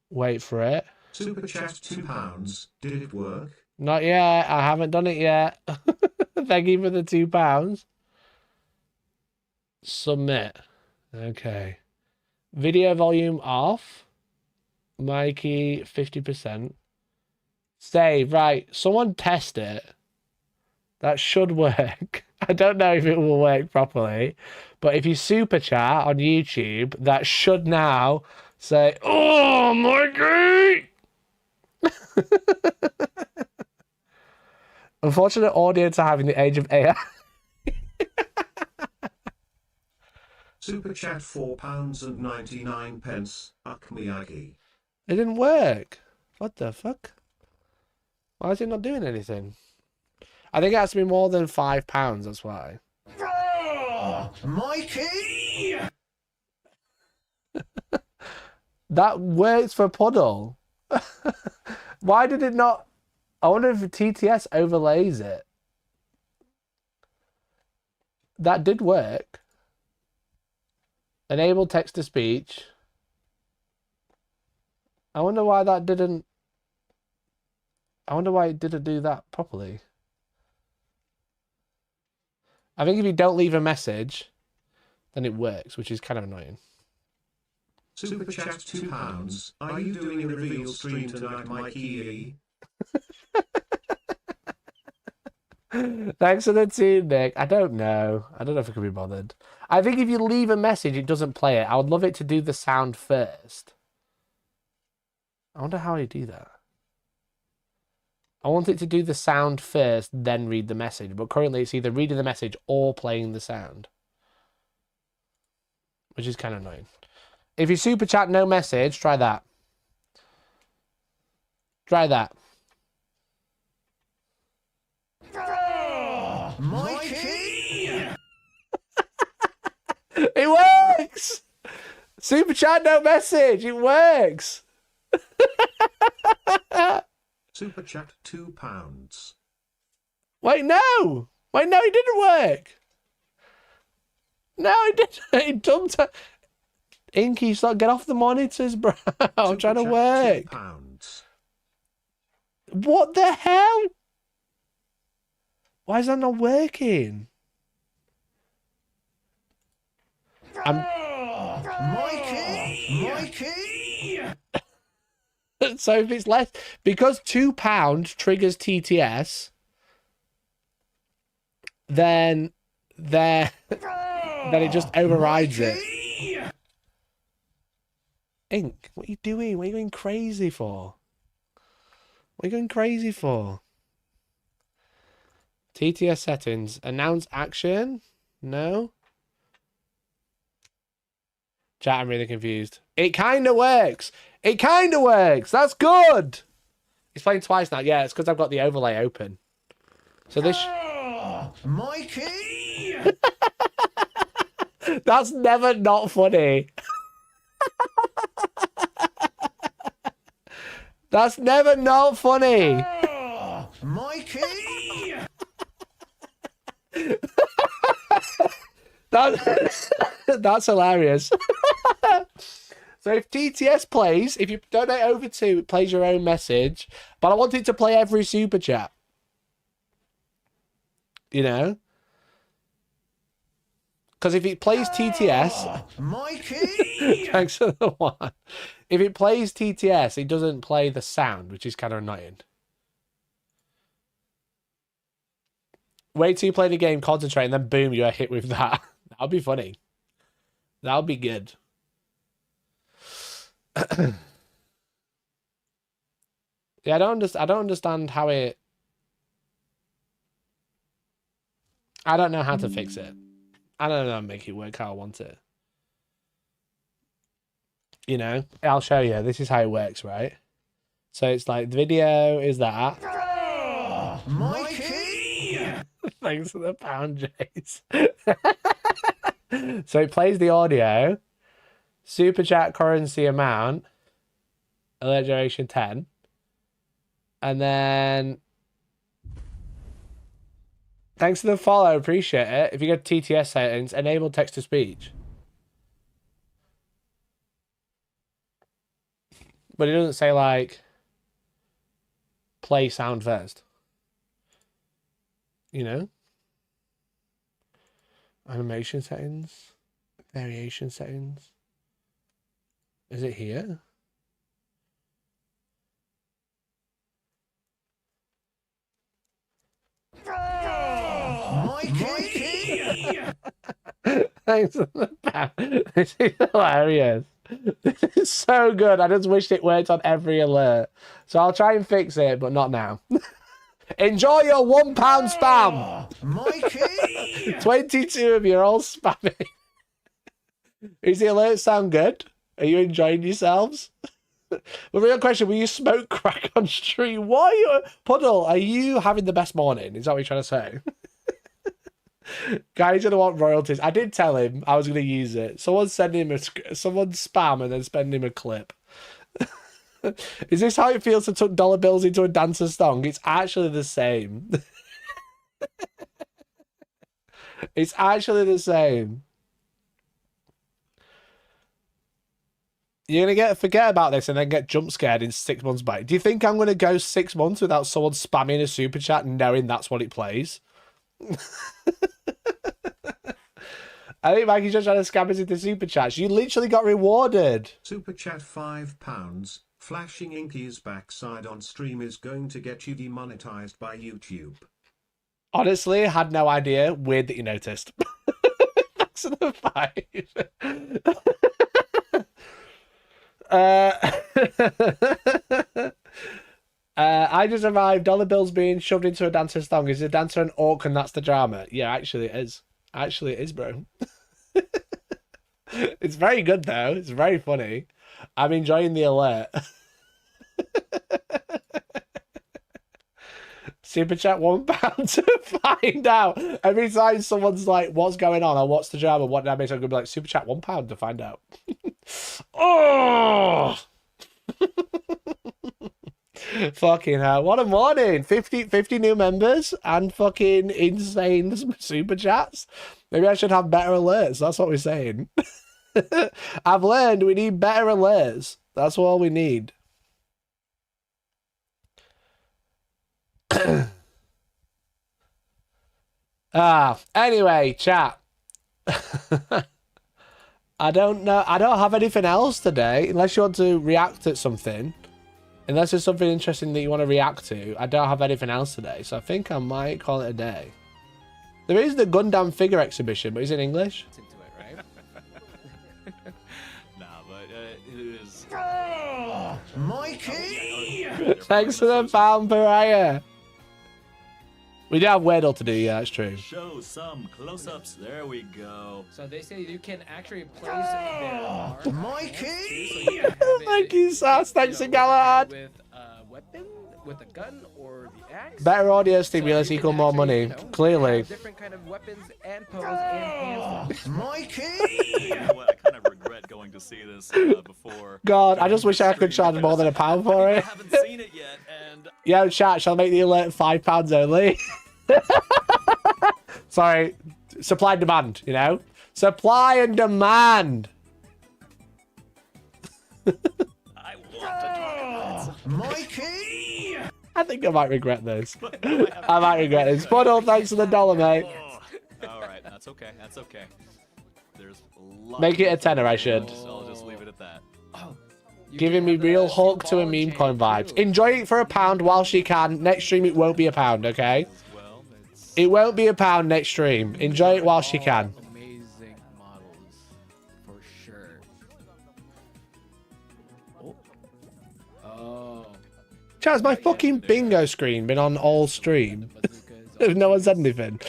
Wait for it. Super chat £2. Did it work? Not yet. I haven't done it yet. Thank you for the £2. Submit. Okay. Video volume off. Mikey 50%. Save. Right. Someone test it. That should work. I don't know if it will work properly. But if you super chat on YouTube, that should now say, "Oh, Mikey!" Unfortunate audience are having the age of AI. Super chat £4.99. Akmiyagi. It didn't work. What the fuck? Why is it not doing anything? I think it has to be more than £5, that's why. Mikey! That works for Puddle. Why did it not? I wonder if TTS overlays it. That did work. Enable text to speech. I wonder why that didn't. I wonder why it didn't do that properly. I think if you don't leave a message, then it works, which is kind of annoying. Super chat £2. Are you doing a reveal stream tonight, Mikey? Thanks for the tune, Nick. I don't know. I don't know if I can be bothered. I think if you leave a message, it doesn't play it. I would love it to do the sound first. I wonder how you do that. I want it to do the sound first, then read the message. But currently, it's either reading the message or playing the sound. Which is kind of annoying. If you super chat no message, try that. Try that. Mikey! It works! Super chat no message. It works. Super chat £2. Wait, no! Wait, no, it didn't work. No, it didn't. It dumped. Inky, stop, get off the monitors, bro. I'm trying to work. £2. What the hell? Why is that not working? Mikey! So if it's less, because £2 triggers TTS, then it just overrides it. Ink, what are you doing? What are you going crazy for? What are you going crazy for? TTS settings. Announce action? No? Chat, I'm really confused. It kind of works. It kind of works. That's good. It's playing twice now. Yeah, it's because I've got the overlay open. So this... Mikey! That's never not funny. That's never not funny. Mikey! That's hilarious. So if TTS plays, if you donate over 2, it plays your own message. But I want it to play every super chat. You know? Because if it plays TTS... Mikey! Thanks for the one. If it plays TTS, it doesn't play the sound, which is kind of annoying. Wait till you play the game, concentrate, and then boom, you're hit with that. That'll be funny. That'll be good. Yeah, I don't understand how it... I don't know how to fix it. I don't know how to make it work how I want it. You know, I'll show you. This is how it works, right? So it's like the video is that. Mikey! Thanks for the pound, Jace. So it plays the audio, super chat currency amount, alert duration 10, and then thanks for the follow, appreciate it. If you go to TTS settings, enable text to speech. But it doesn't say like play sound first. You know? Animation settings. Variation settings. Is it here? Mikey! Thanks for the pound. This is hilarious. This is so good. I just wished it worked on every alert. So I'll try and fix it, but not now. Enjoy your £1 spam. Mikey! 22 of you are all spamming. Is the alert sound good? Are you enjoying yourselves? The real question, will you smoke crack on stream? Why are you... Puddle, are you having the best morning? Is that what you're trying to say? Guy's gonna want royalties. I did tell him I was gonna use it. Someone send him someone spam and then spend him a clip. Is this how it feels to tuck dollar bills into a dancer's thong? It's actually the same. It's actually the same. You're gonna forget about this and then get jump scared in 6 months back. Do you think I'm gonna go 6 months without someone spamming a super chat and knowing that's what it plays? I think Mikey's just trying to scam us into super chats. You literally got rewarded. Super chat £5. Flashing Inky's backside on stream is going to get you demonetized by YouTube. Honestly, had no idea. Weird that you noticed. Thanks for the 5. I just arrived. Dollar bills being shoved into a dancer's thong. Is the dancer an orc and that's the drama? Yeah, actually it is. Actually it is, bro. It's very good though. It's very funny. I'm enjoying the alert. Super chat £1 to find out. Every time someone's like, what's going on or what's the drama, what did I miss? I'm gonna be like, super chat £1 to find out. Oh! Fucking hell, what a morning. 50 new members and fucking insane super chats. Maybe I should have better alerts. That's what we're saying. I've learned we need better alerts. That's all we need. Anyway, chat. I don't know. I don't have anything else today, unless you want to react at something. Unless there's something interesting that you want to react to, I don't have anything else today, so I think I might call it a day. There is the Gundam figure exhibition, but it's in English. Into it, right? Nah, but it is. Mikey! Thanks for the pound pariah. We do have Weddle to do, yeah, that's true. Show some close-ups. There we go. So they say you can actually place their Mikey! so you can have it, Thank you, Sass. Thanks, you know, Galahad. with a weapon with the gun or the axe. Better audio stimulus you equal can more actually, money. you know, Clearly. have different kind of weapons and pose and hands. Mikey! You know what? I kind of regret going to see this before. God, I just wish I could charge more than £1 for I it. haven't seen it yet, and Yo, chat, shall I make the alert £5 only? Sorry, supply and demand, you know? Supply and demand! I want to talk about it. Mikey! I think I might regret this. I might regret this. Funnel, thanks for the $1, mate. All right, that's okay. That's okay. There's a lot Make it a of tenner, I should. I'll just leave it at that. Oh, you Giving can me have the real Hulk to a ball meme chain, coin vibes. too. Enjoy it for £1 whilst you can. Next stream, it won't be £1, okay? Well, it's It won't be £1 next stream. Enjoy it whilst you can. Amazing models, for sure. Oh. Chat, has my fucking bingo screen been on all stream? No one said anything.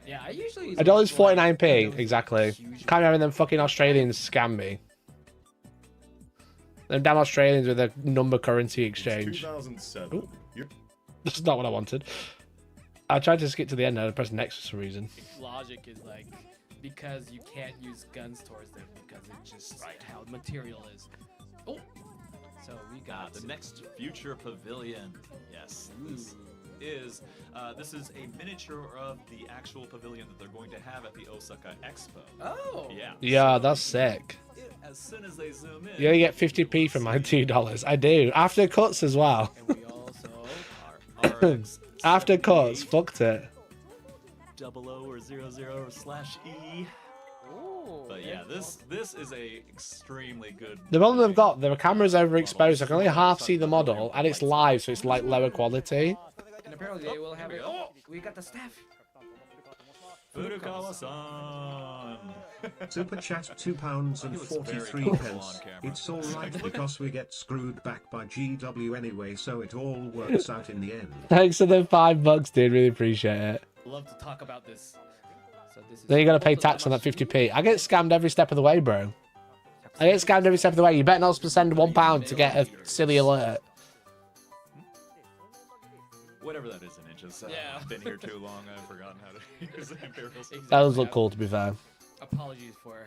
Yeah, I usually. $1.49p, exactly. Can't remember them fucking Australians scam me. Them damn Australians with a number currency exchange. 2007. Ooh. This is not what I wanted. I tried to skip to the end and I pressed next for some reason. Logic is like because you can't use guns towards them because it's just how the material is. Oh, so we got the next future pavilion. Yes, this is a miniature of the actual pavilion that they're going to have at the Osaka Expo. Oh. Yeah. Yeah, that's sick. As soon as they zoom in. You only get 50p from my $2. I do. After cuts as well. And we also RX After cuts, fucked it. 00 or 00/E. Ooh, But yeah, this is a extremely good. The problem they've got, the camera's overexposed. I can only half see the model, and it's live, so it's like lower quality. and apparently they will have it. Oh, we got the staff. Furukawa-san. Super chat £2.43. He was very comfortable on camera. It's alright because we get screwed back by GW anyway, so it all works out in the end. Thanks for the $5, dude. Really appreciate it. Love to talk about this. So this is Then you gotta pay tax on that 50p. I get scammed every step of the way, bro. I get scammed every step of the way. You better not spend £1 to get a silly alert. Whatever that is in inches. Yeah. I've been here too long. I've forgotten how to use the imperial system. That does look cool, to be fair. Apologies for.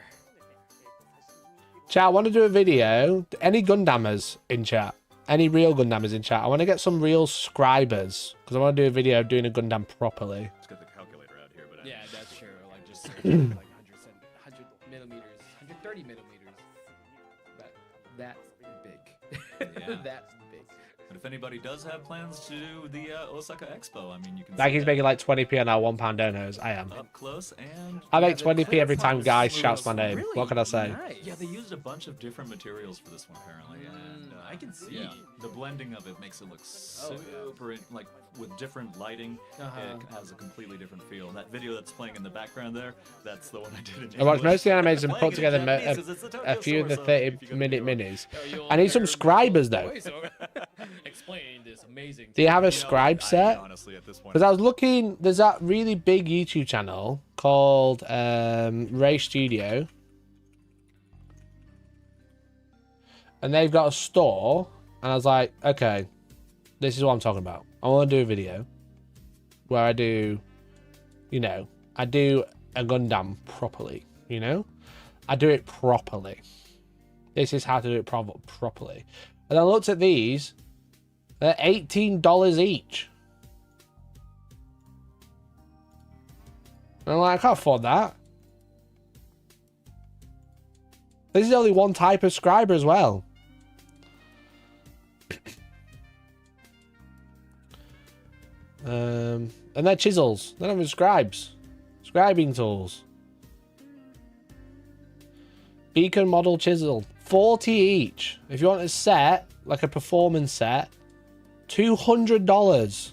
Chat, I want to do a video. Any Gundammers in chat? Any real Gundammers in chat? I want to get some real scribers. Because I want to do a video of doing a Gundam properly. Let's get the calculator out here. But Yeah, that's true. Like just like 100 millimeters, 130 millimeters. That's big. Yeah. That's big. But if anybody does have plans to do the Osaka Expo, I mean, you can. Like see he's that making like 20p on our £1 donos. I am. up close and. I make Yeah, they 20p every time clarified guy some shouts my name. Really What can I say? Nice. Yeah, they used a bunch of different materials for this one apparently, and I can see. Yeah, the blending of it makes it look super like with different lighting. It has a completely different feel. That video that's playing in the background there, that's the one I did in I watched English. most of the animes and Playing put it in together Japanese 'cause it's a few of the Tokyo Sword, so 30-minute if you minis. You'll I need some hear scribers though. voiceover explaining this amazing. Do you have a You know, scribe I set? honestly, at this point, Because I was looking, there's that really big YouTube channel called Ray Studio. And they've got a store. And I was like, okay, this is what I'm talking about. I want to do a video where I do, you know, I do a Gundam properly, you know? I do it properly. This is how to do it properly. And I looked at these. They're $18 each. And I'm like, I can't afford that. This is only one type of scriber as well. And they're chisels. They're not even scribes. Scribing tools. Beacon model chisel. 40 each. If you want a set, like a performance set, $200.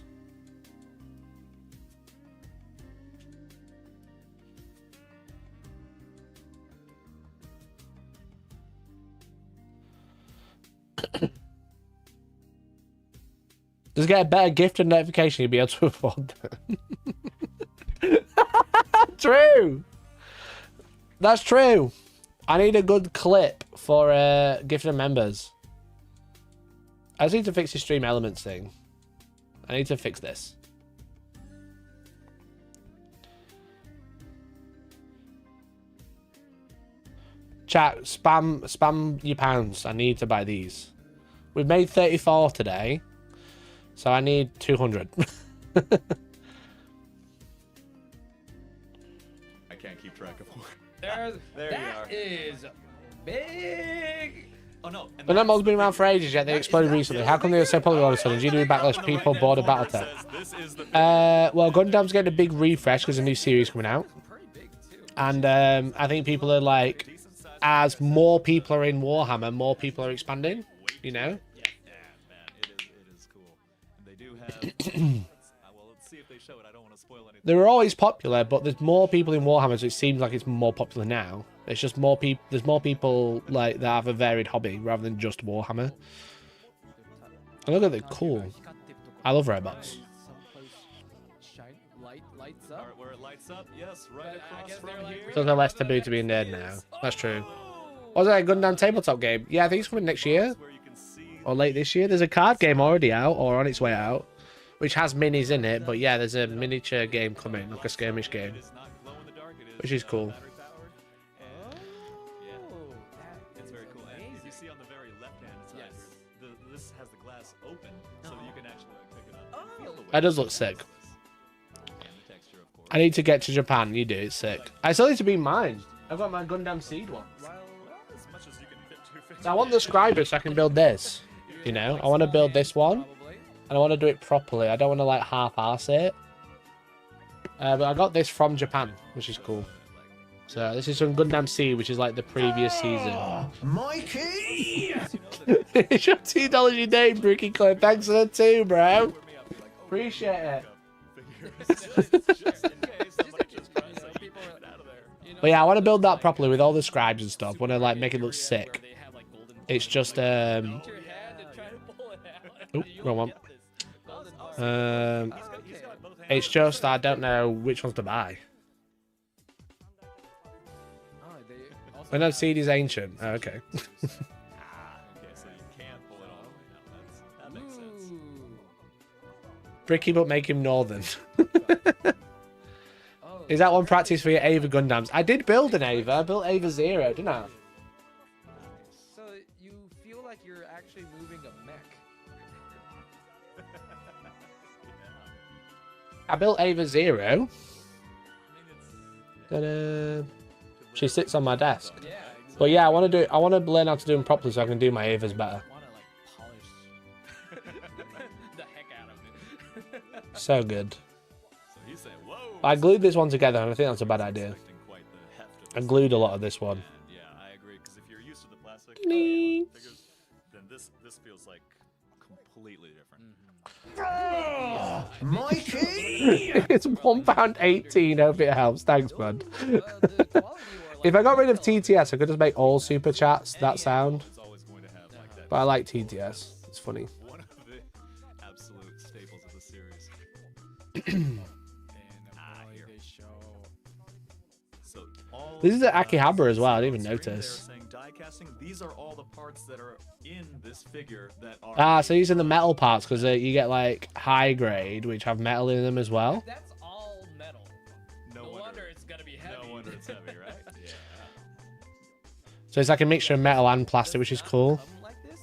Just get a better gift and notification, you'll be able to afford them. True. That's true. I need a good clip for gifted members. I just need to fix the stream elements thing. I need to fix this. Chat, spam your pounds. I need to buy these. We've made 34 today, so I need 200. I can't keep track of more. There you are. Is big. Oh no. But that mod's been around for ages, yet they exploded recently. How come they were so popular all of a sudden? GW backlash, people bored of Battletech. Well, Gundam's getting a big refresh because a new series coming out. And I think people are like, as more people are in Warhammer, more people are expanding, you know? It is cool. And they do have... well, let's see if they show it. I don't want to spoil anything. They were always popular, but there's more people in Warhammer, so it seems like it's more popular now. It's just more people. There's more people like that have a varied hobby rather than just Warhammer. And look at the cool. I love robots. Lights up. Where it lights up, yes, right across from here. So they're less taboo to be in there now. That's true. Was that a Gundam tabletop game? Yeah, I think it's coming next year. Or late this year. There's a card game already out, or on its way out, which has minis in it. But yeah, there's a miniature game coming, like a skirmish game, which is cool. It's very cool. And you see on the very left-hand side, this has the glass open, so you can actually pick it up. That does look sick. I need to get to Japan. You do. It's sick. I still need to be mine. I've got my Gundam Seed one. So I want the scriber so I can build this. You know, I want to build this one, and I want to do it properly. I don't want to like half-arse it. But I got this from Japan, which is cool. So this is from Gundam Seed, which is like the previous season. Mikey! It's your $2 your name, Bricky Clip. Thanks for the 2, bro. Appreciate it. But yeah, I want to build that properly with all the scribes and stuff. I want to like make it look sick. It's just oh, wrong one. It's just I don't know which ones to buy. When I've seen is ancient. Oh, okay. Okay, so you can't pull it all the way out. That makes sense. Bricky, but make him northern. Is that one practice for your Ava Gundams? I did build an Ava. I built Ava 0, didn't I? So you feel like you're actually moving a mech. I built Ava 0. Ta-da. She sits on my desk. But yeah, I want to do. I want to learn how to do them properly so I can do my Avas better. So good. I glued this one together, and I think that's a bad idea. I glued a lot of this one. Yeah, I agree. Because if you're used to the plastic figures, then this feels like completely different. Mikey! It's £1.18. Hope it helps. Thanks, bud. If I got rid of TTS, I could just make all super chats that sound. But I like TTS. It's funny. One of the absolute staples of the series. This is an Akihabara as well. I didn't even notice. These are all the parts that are in this figure that are. Ah, so these are the metal parts because you get like high grade, which have metal in them as well. That's all metal. No wonder it's gonna be heavy. No wonder it's heavy, right? Yeah. So it's like a mixture of metal and plastic, which is cool. Like this,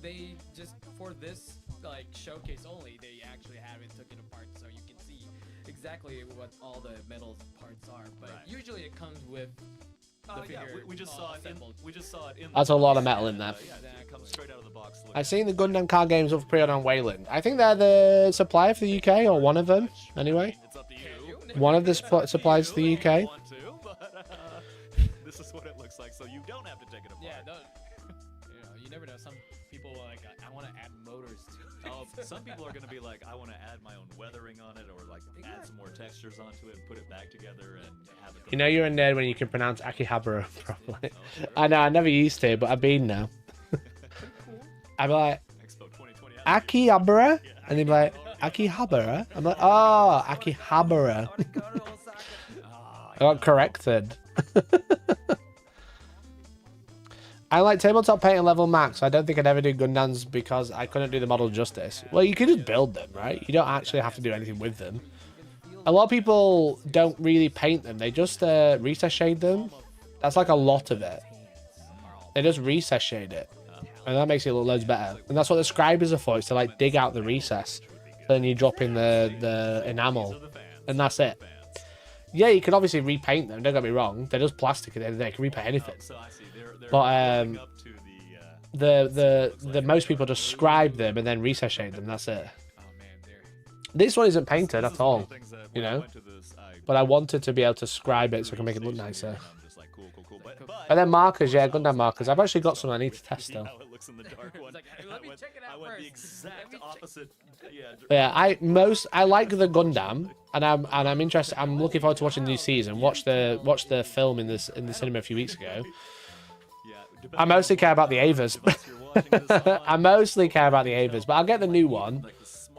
they just for this like showcase only, they actually have it took it apart so you can see exactly what all the metal parts are. But usually it comes with. We just saw it. We just saw it in. That's a lot of metal in there. Yeah, it comes straight out of the box. I've seen the Gundam card games up for pre-order on Wayland. I think they're the supplier for the UK, or one of them, anyway. It's up to you. One of the suppliers for the UK. This is what it looks like, so you don't have to take it apart. Yeah, you never know. Some people are like, I want to add motors to it. Oh, some people are going to be like, I want to add my own weathering on it, or like add some more textures onto it and put it back together and have it. You know you're a nerd when you can pronounce Akihabara properly. I know, I never used to, but I've been now. I'm like, Akihabara? And they'd be like, Akihabara? I'm like, oh, Akihabara. I got corrected. I like tabletop painting level max. I don't think I'd ever do Gundams because I couldn't do the model justice. Well, you can just build them, right? You don't actually have to do anything with them. A lot of people don't really paint them. They just recess shade them. That's like a lot of it. They just recess shade it. And that makes it look loads better. And that's what the scribers are for. It's to like dig out the recess. Then you drop in the enamel. And that's it. Yeah, you can obviously repaint them. Don't get me wrong. They're just plastic at the end of the day. You can repaint anything. But the most people just scribe them and then recess shade them. That's it. This one isn't painted at all, you know. But I wanted to be able to scribe it so I can make it look nicer. And then markers, yeah, Gundam markers. I've actually got some I need to test though. Yeah, I like the Gundam, and I'm interested. I'm looking forward to watching the new season. Watch the film in the cinema a few weeks ago. I mostly care about the Avas. I mostly care about the Avas, but I'll get the new one.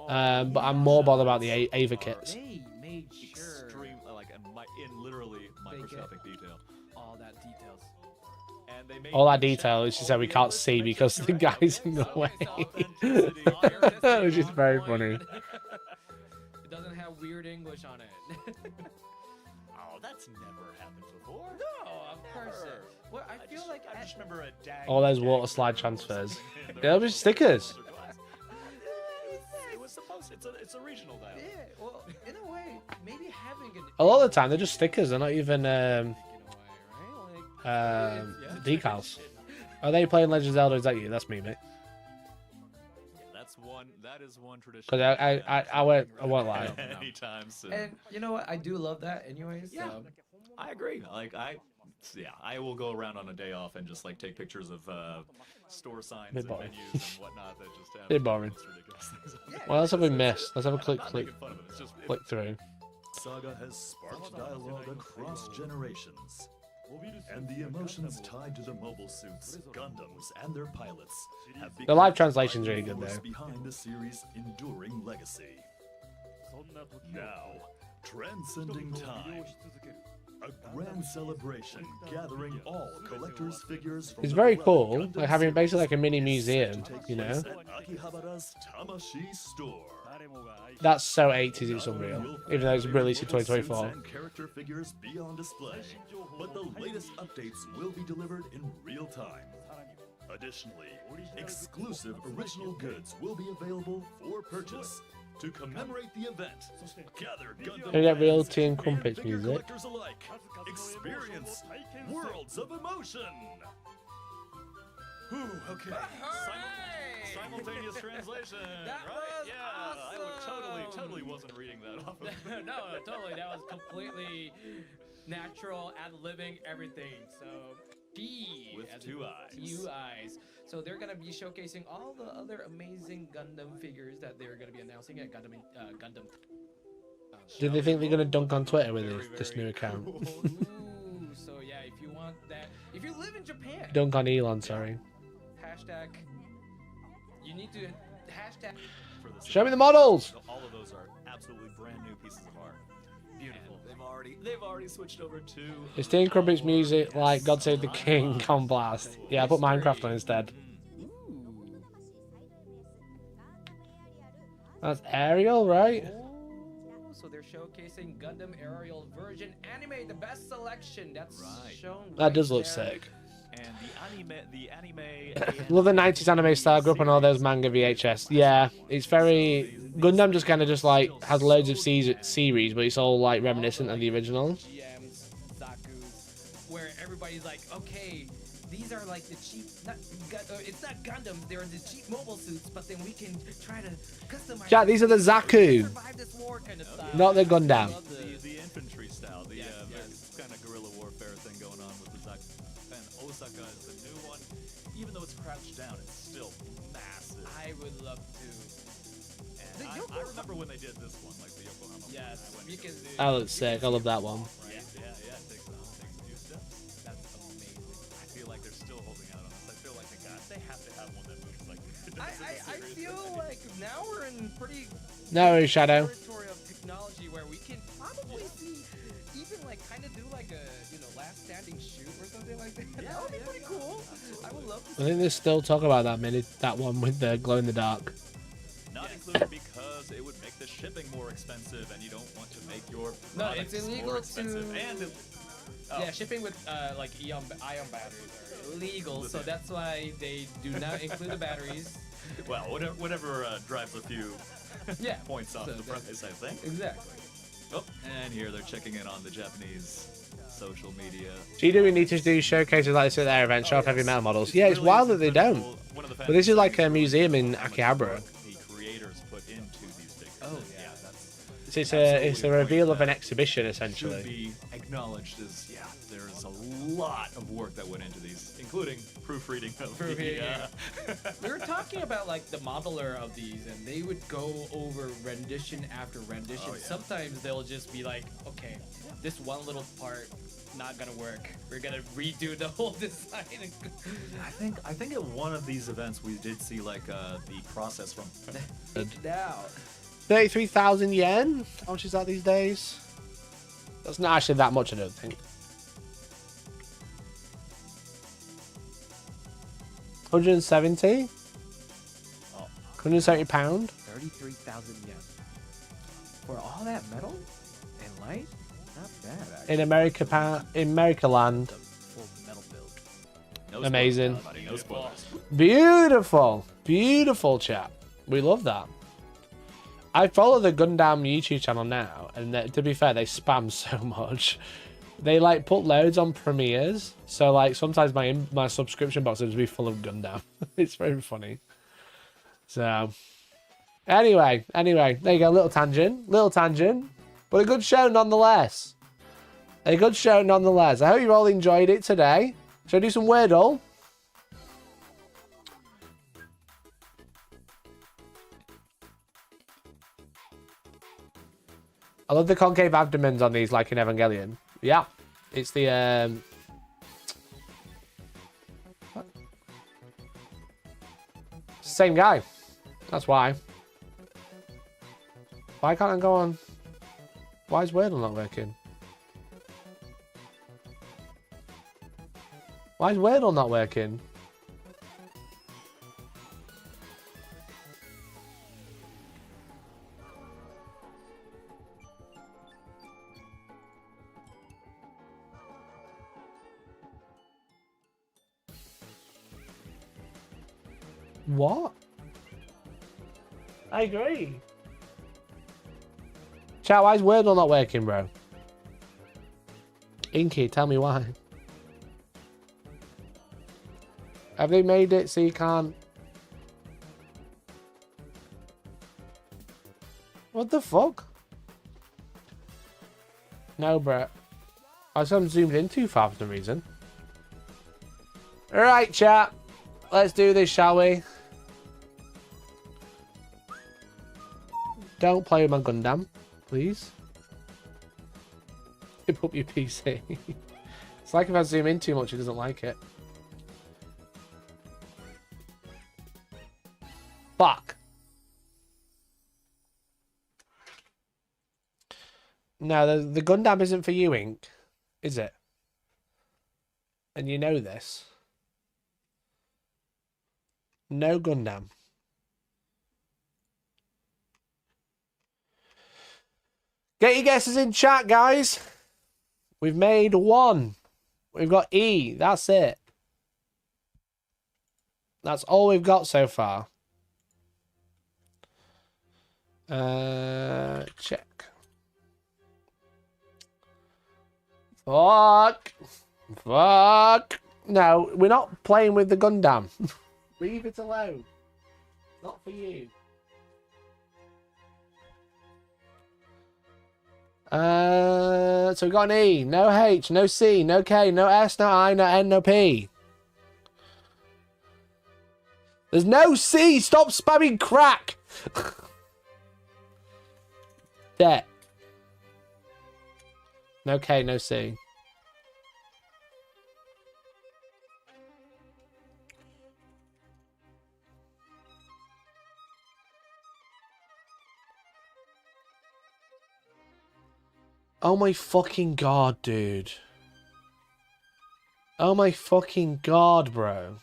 But I'm more bothered about the Ava kits. All that detail is just that we can't see because the guy's in the way. Which is very funny. It doesn't have weird English on it. Oh, that's never happened before. No, of course. Well, I feel like I just remember a DAKKA. All those water slide transfers. They'll be stickers. It was supposed. It's a regional dial. Yeah, well, in a way, maybe having A lot of the time, they're just stickers. They're not even decals. Are they playing Legend of Zelda? Is that you? That's me, mate. That is one tradition. Because I won't lie. Anytime soon. And you know what? I do love that, anyways. Yeah, I agree. I will go around on a day off and just like take pictures of store signs and menus and whatnot that just have bit boring. Well, let's have a miss. Let's have a click through. Saga has sparked dialogue across generations. And the emotions tied to the mobile suits, Gundams, and their pilots have become The live translation's really good though. behind the series' enduring legacy. Now, transcending time. A grand celebration gathering all collectors' figures from It's very cool, like having basically like a mini museum, you know. Akihabara's Tamashi store. That's so 80s, it's unreal. Even though it's released in 2024. And character figures be on display, but the latest updates will be delivered in real time. Additionally, exclusive original goods will be available for purchase. To commemorate the event, gather Gundam Can we get real fans tea and and crumpets figure music? collectors alike. Experience worlds of emotion. Whew, okay. Simultaneous translation. That right? was Yeah, I would awesome. totally wasn't reading that off of No, totally. That was completely natural, ad-libbing, everything. So, P With as two in eyes. 2 eyes. So they're gonna be showcasing all the other amazing Gundam figures that they're gonna be announcing at Gundam. Do they think they're gonna dunk on Twitter with this new account? Ooh, so yeah, if you want that, if you live in Japan, Dunk on Elon, sorry. hashtag. You need to hashtag. Show me the models. All of those are absolutely brand new pieces of art. Beautiful. They've already switched over to. Is Tea and Crumpets music like God Save the King on blast? Yeah, I put Minecraft on instead. That's Ariel, right? So they're showcasing Gundam Aerial version anime, the best selection. That's shown. That does right look there. sick. And the anime. Love the 90s anime style, grew up on all those manga VHS. Yeah, it's very... Gundam just kind of just like has loads of series, but it's all like reminiscent of the original. GMs, Zaku's, where everybody's like, okay, these are like the cheap, it's not Gundam, they're the cheap mobile suits, but then we can try to customize. Jack, these are the Zaku, survive this war kind of style. not the Gundam. The infantry style, the kind of guerrilla warfare thing going on with the Zaku. And Osaka is the new one. Even though it's crouched down, it's still massive. I would love to. And I remember when they did this one, like the Yokohama one. Yes, because That looks sick, I love that one. Yeah, it takes a few steps. That's amazing. I feel like they're still holding out on us. I feel like they have to have one that moves like I feel like now we're in pretty No, territory of technology where we can probably see even like kind of do like a last standing shoot or something like that. Yeah, that would be pretty cool. I would love to I think they still talk about that one with the glow in the dark. Not included because it would make the shipping more expensive, and you don't want to make your No, it's products illegal more expensive. to. And Yeah, shipping with like ion batteries are illegal, so that's why they do not include the batteries. well, whatever drives a few points off so the price, I think. Exactly. Oh, and here they're checking in on the Japanese social media. Do we need to do showcases like this at their event, show off heavy metal models? Yeah, it's really wild that they don't. One of the But this is like a museum in Akihabara. the creators put into these figures. Oh, yeah, that's It's a reveal of an exhibition, should essentially. be acknowledged as there's a lot of work that went into these, including proofreading of the. We were talking about like the modeler of these, and they would go over rendition after rendition. Sometimes they'll just be like, okay, this one little part not gonna work. We're gonna redo the whole design. I think at one of these events we did see like the process from. Now. 33,000 yen? How much is that these days? That's not actually that much, I don't think. 170? Oh. 170 pound? 33,000 yen. For all that metal and light? Not bad, actually. In America land. Full metal build. No Amazing. spoilers, buddy, no spoilers. Beautiful. Beautiful, chat. We love that. I follow the Gundam YouTube channel now, and to be fair, they spam so much. They like put loads on premieres, so like sometimes my subscription box will be full of Gundam. It's very funny. So anyway, there you go, little tangent, but a good show nonetheless. A good show nonetheless. I hope you all enjoyed it today. Shall I do some Wordle? I love the concave abdomens on these, like in Evangelion. Yeah, it's the same guy. That's why. Why can't I go on? Why is Wordle not working? Why is Wordle not working? What? I agree. Chat, why is Wordle not working, bro? Inky, tell me why. Have they made it so you can't... What the fuck? No, bro. I am zoomed in too far for some reason. Alright, chat. Let's do this, shall we? Don't play with my Gundam, please. Tip up your PC. It's like if I zoom in too much, it doesn't like it. Fuck. No, the Gundam isn't for you, Ink. Is it? And you know this. No Gundam. Get your guesses in chat, guys. We've made one. We've got E. That's it. That's all we've got so far. Check. Fuck. No, we're not playing with the Gundam. Leave it alone. Not for you. So we got an E, no H, no C, no K, no S, no I, no N, no P. There's no C. Stop spamming crack. There. No K, no C. Oh my fucking god, dude. Oh my fucking god, bro.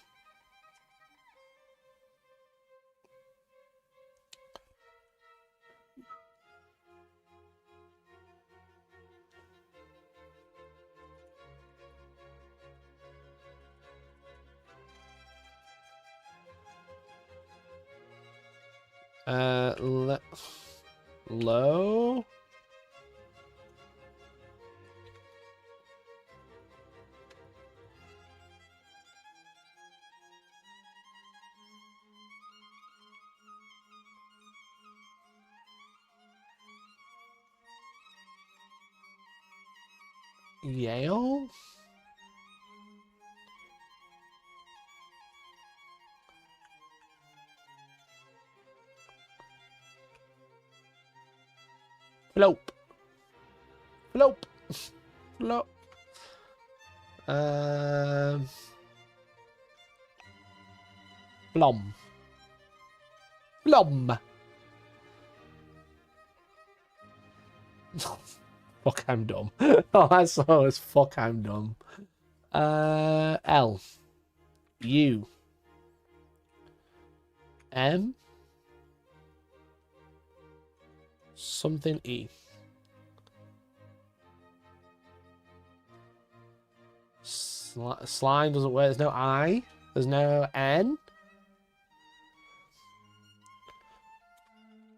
Low? Yale? Flope. Flope. Flope. Blom. Blom. Fuck, I'm dumb. Oh, that's so as fuck, I'm dumb. L. U. M. Something E. Slime doesn't work. There's no I. There's no N.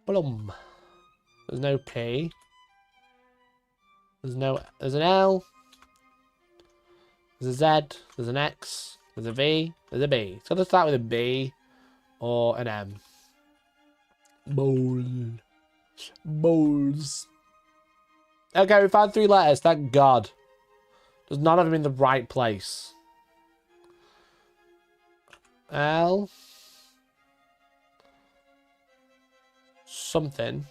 Blum. There's no P. There's an L. There's a Z. There's an X. There's a V. There's a B. So let's start with a B or an M. Bowl. Bowls. Okay, we found 3 letters. Thank God. There's none of them in the right place. L. Something.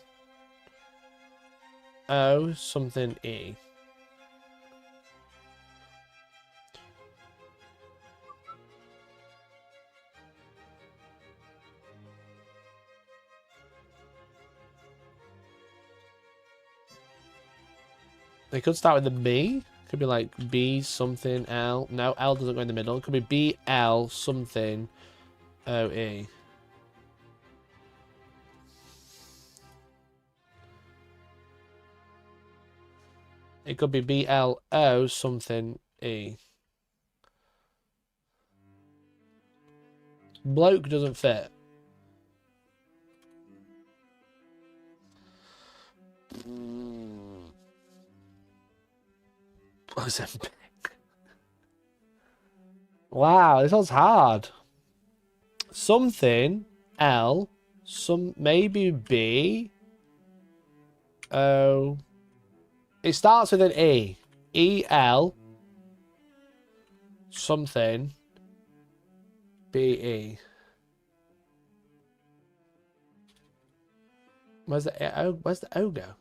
O. Something E. They could start with a B. Could be like B something L. No, L doesn't go in the middle. It could be B L something O E. It could be B L O something E. Bloke doesn't fit. Wow, this one's hard. Something L, maybe B. O. It starts with an E. E L. Something. B E. Where's the O? Where's the O go?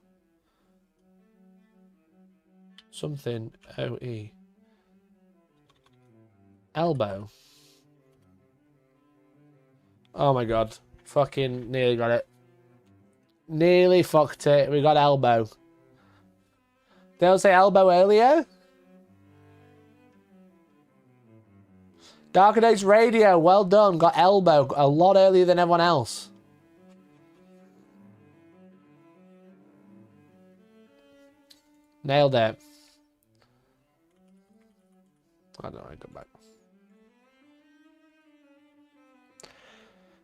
Something O E. Elbow. Oh my god. Fucking nearly got it. Nearly fucked it. We got elbow. Did I say elbow earlier? Dark Days Radio. Well done. Got elbow a lot earlier than everyone else. Nailed it. I don't know. I go back.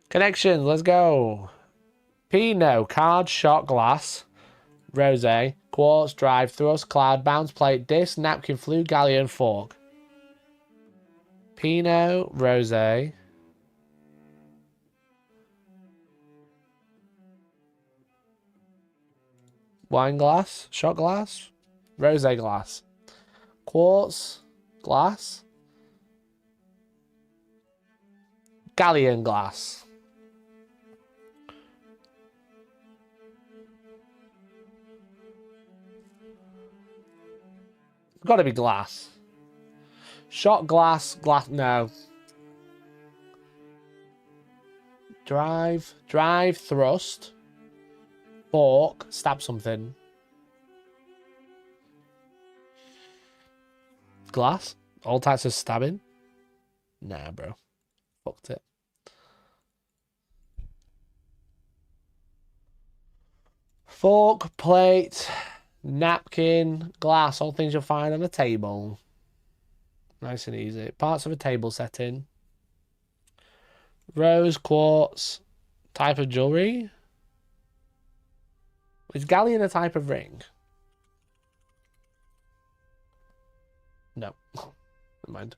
Connections. Let's go. Pinot. Card, shot, glass. Rosé. Quartz, drive, thrust, cloud, bounce plate, disc, napkin, flue, galleon, fork. Pinot, rosé. Wine glass, shot glass, rosé glass. Quartz, glass. Galleon glass. It's got to be glass. Shot glass, no. Drive, thrust. Fork, stab something. Glass? All types of stabbing? Nah, bro. Fucked it. Fork, plate, napkin, glass, all things you'll find on a table. Nice and easy. Parts of a table setting. Rose, quartz, type of jewelry. Is galleon a type of ring? No. Never mind.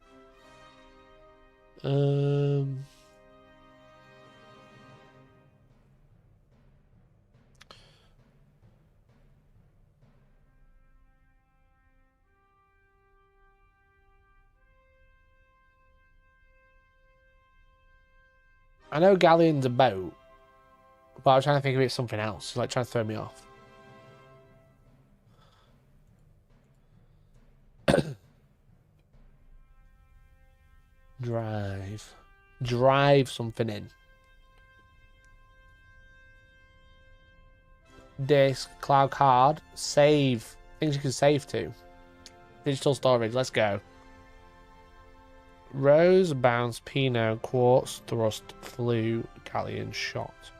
I know galleon's a boat, but I was trying to think of it as something else. It's like trying to throw me off. Drive something in. Disk, cloud card, save. Things you can save to. Digital storage, let's go. Rose, bounce, Pinot, quartz, thrust, flew, galleon, shot.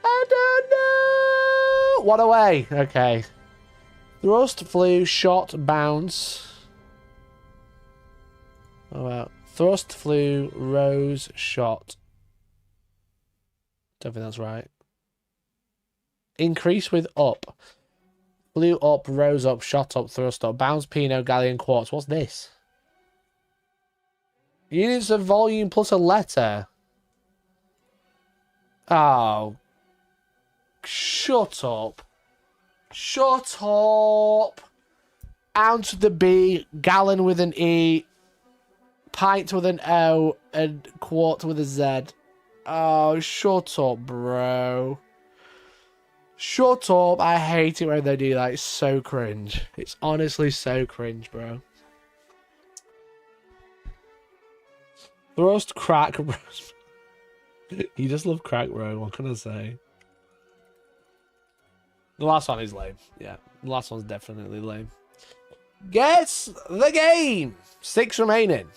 I don't know. What away? Okay. Thrust, flew, shot, bounce. What about thrust, flew, rose, shot? Don't think that's right. Increase with up. Flew up, rose up, shot up, thrust up. Bounce, Pinot, galleon, quartz. What's this? Units of volume plus a letter. Oh. Shut up. Shut up. Ounce with a B. Gallon with an E. Pint with an O. And quart with a Z. Oh, shut up, bro. Shut up. I hate it when they do that. It's so cringe. It's honestly so cringe, bro. Thrust, crack, bro. You just love crack, bro. What can I say? The last one is lame. Yeah, the last one's definitely lame. Guess the game. 6 remaining.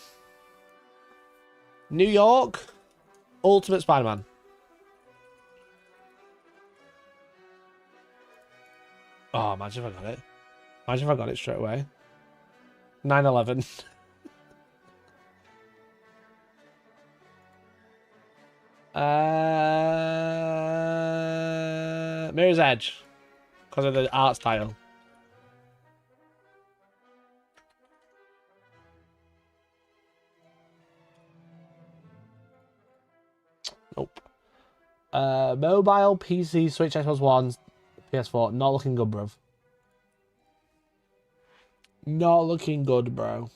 New York. Ultimate Spider-Man. Oh, imagine if I got it. Imagine if I got it straight away. 9/11. Mirror's Edge. Because of the art style. Nope. Mobile, PC, Switch, Xbox One, PS4. Not looking good, bruv. Not looking good, bro.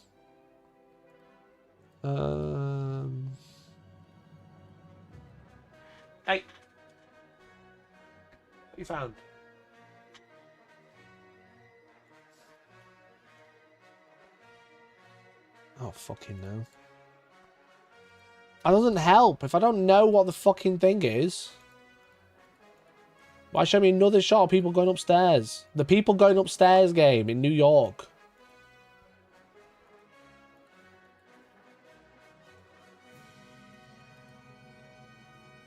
Hey. What you found? Oh, fucking no. That doesn't help. If I don't know what the fucking thing is, why show me another shot of people going upstairs? The people going upstairs game in New York.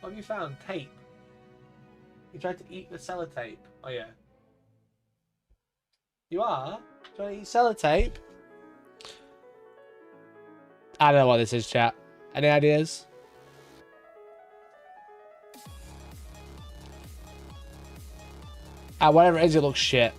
What have you found? Tape. You tried to eat the sellotape. Oh, yeah. You are? Trying to eat sellotape? I don't know what this is, chat. Any ideas? Whatever it is, it looks shit.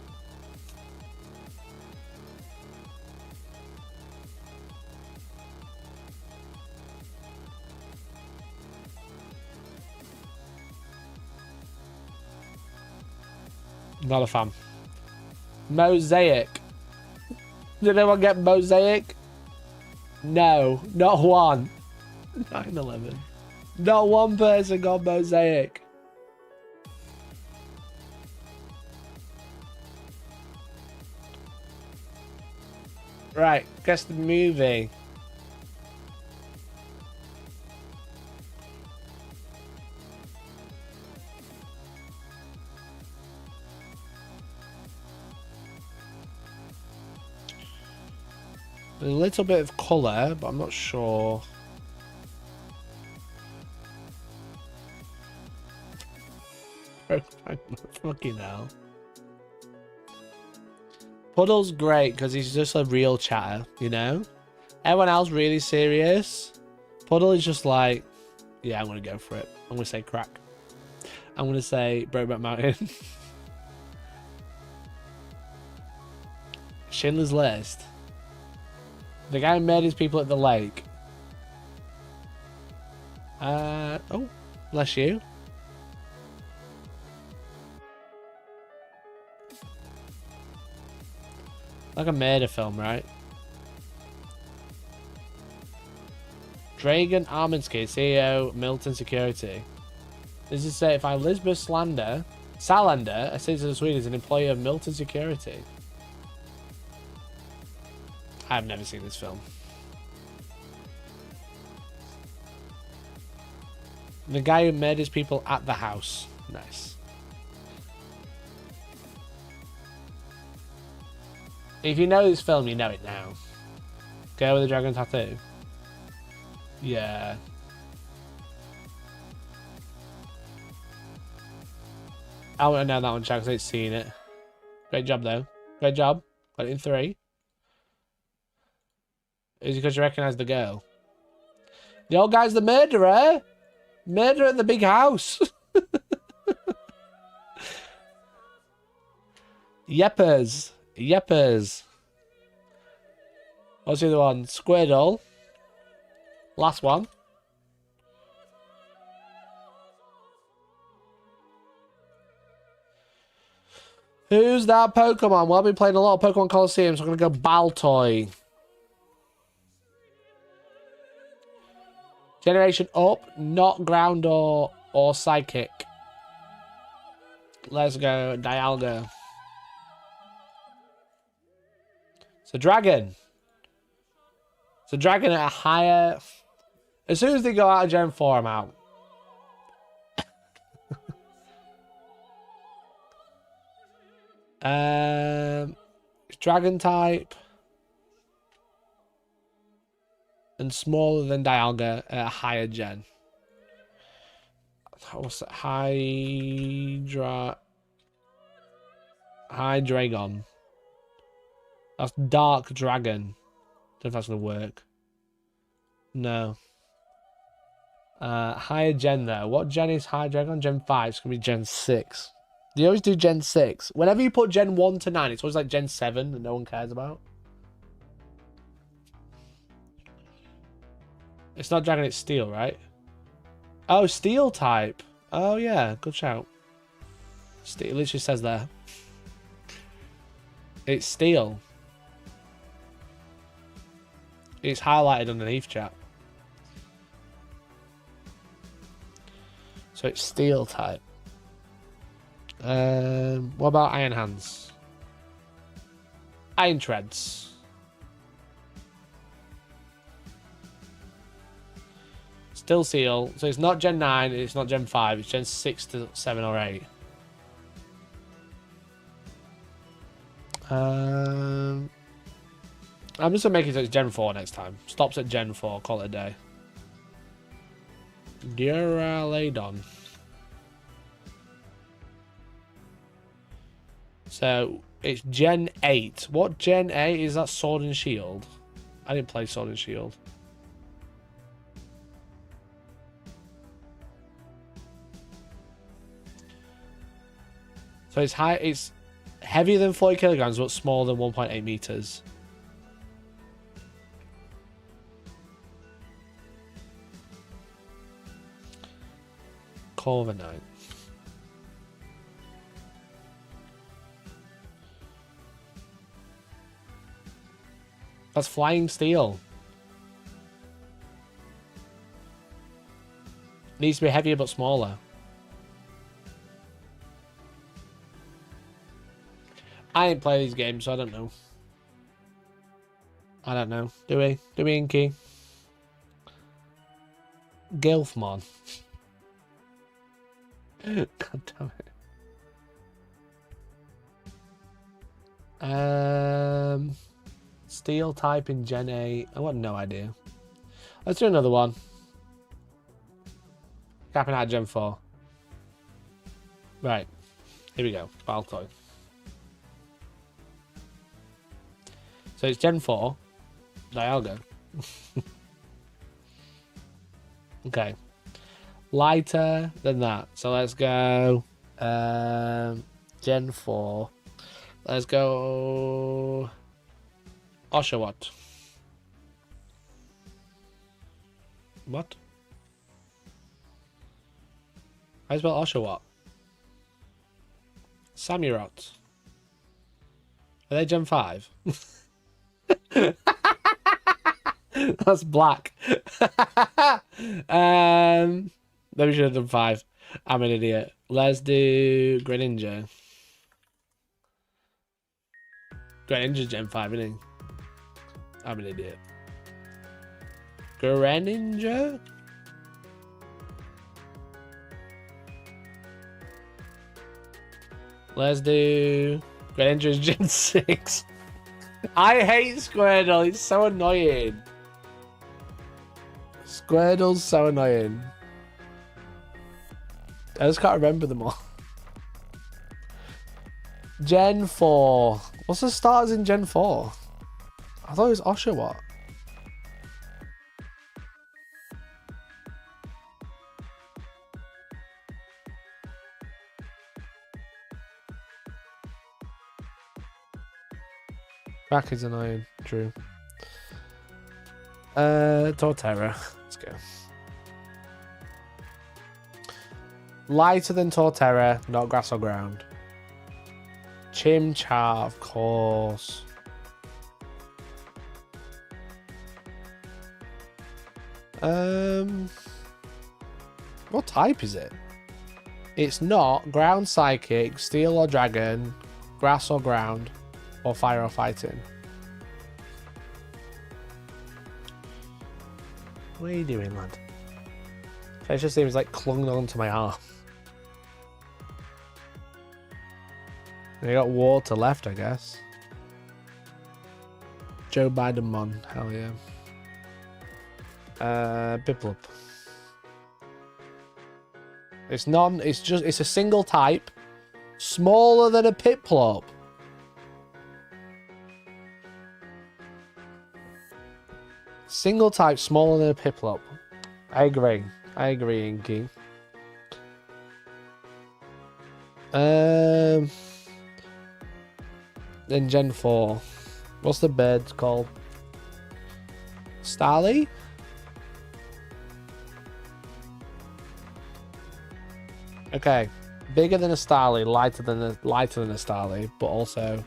Not a fan. Mosaic. Did anyone get Mosaic? No, not one. 9/11. Not one person got Mosaic. Right, guess the movie. A little bit of colour, but I'm not sure. Fucking hell. Puddle's great because he's just a real chatter, you know? Everyone else really serious. Puddle is just like, yeah, I'm going to go for it. I'm going to say crack. I'm going to say Brokeback Mountain. Schindler's List. The guy who murders people at the lake. Oh, bless you. Like a murder film, right? Dragon Arminsky, CEO, Milton Security. This is say if I Lisbeth Salander, a citizen of Sweden, is an employee of Milton Security. I've never seen this film. The guy who murders people at the house. Nice. If you know this film, you know it now. Girl with the dragon tattoo. Yeah. I want to know that one, Chad, because I ain't seen it. Great job, though. Great job. Got it in 3. Is it because you recognise the girl? The old guy's the murderer. Murderer at the big house. Yeppers. Yeppers. What's the other one? Squirtle. Last one. Who's that Pokemon? Well, I've been playing a lot of Pokemon Colosseum, so I'm going to go Baltoy. Generation up, not ground or psychic. Let's go Dialga. So dragon. So dragon at a higher. As soon as they go out of Gen 4, I'm out. Dragon type. And smaller than Dialga at a higher gen. What's that? Hydreigon. That's Dark Dragon. Don't know if that's gonna work. No. Higher gen though. What gen is Hydreigon? Gen 5. It's gonna be Gen 6. They always do Gen 6. Whenever you put Gen 1 to 9, it's always like Gen 7 that no one cares about. It's not dragon, it's steel, right? Oh, steel type. Oh, yeah. Good shout. It literally says there. It's steel. It's highlighted underneath, chat. So it's steel type. What about Iron Hands? Iron Treads. Still seal. So it's not Gen 9, it's not Gen 5, it's Gen 6 to 7 or 8. I'm just gonna make it so it's Gen 4 next time. Stops at Gen 4, call it a day. Duraludon. So it's Gen 8. What Gen 8 is that? Sword and Shield? I didn't play Sword and Shield. So it's high. It's heavier than 40 kilograms, but smaller than 1.8 meters. Corviknight. That's flying steel. Needs to be heavier but smaller. I ain't play these games, so I don't know. I don't know. Do we? Do we, Inky? Gilfmon. God damn it. Steel type in Gen 8. I got no idea. Let's do another one. Capping out Gen 4. Right. Here we go. Battle toy. So it's Gen 4. Dialga. Okay. Lighter than that. So let's go Gen 4. Let's go Oshawott. What? I spell Oshawott. Samurott. Are they Gen 5? That's black. Maybe should have done 5. I'm an idiot. Let's do Greninja. Greninja's Gen 5, isn't he? I'm an idiot. Greninja? Let's do Greninja's Gen 6. I hate Squirtle. It's so annoying. Squirtle's so annoying. I just can't remember them all. Gen 4. What's the starters in Gen 4? I thought it was Oshawott. Back is annoying. True. Torterra. Let's go. Lighter than Torterra, not grass or ground. Chimchar, of course. What type is it? It's not ground psychic, steel or dragon, grass or ground, or fire or fighting. What are you doing, lad? It just seems like clung onto my arm. And I got water left, I guess. Joe Biden Mon, hell yeah. Piplup. It's it's a single type. Smaller than a Piplup. Single type, smaller than a Piplup. I agree. I agree, Inky. Then Gen 4. What's the bird called? Starly? Okay. Bigger than a Starly, lighter than a Starly, but also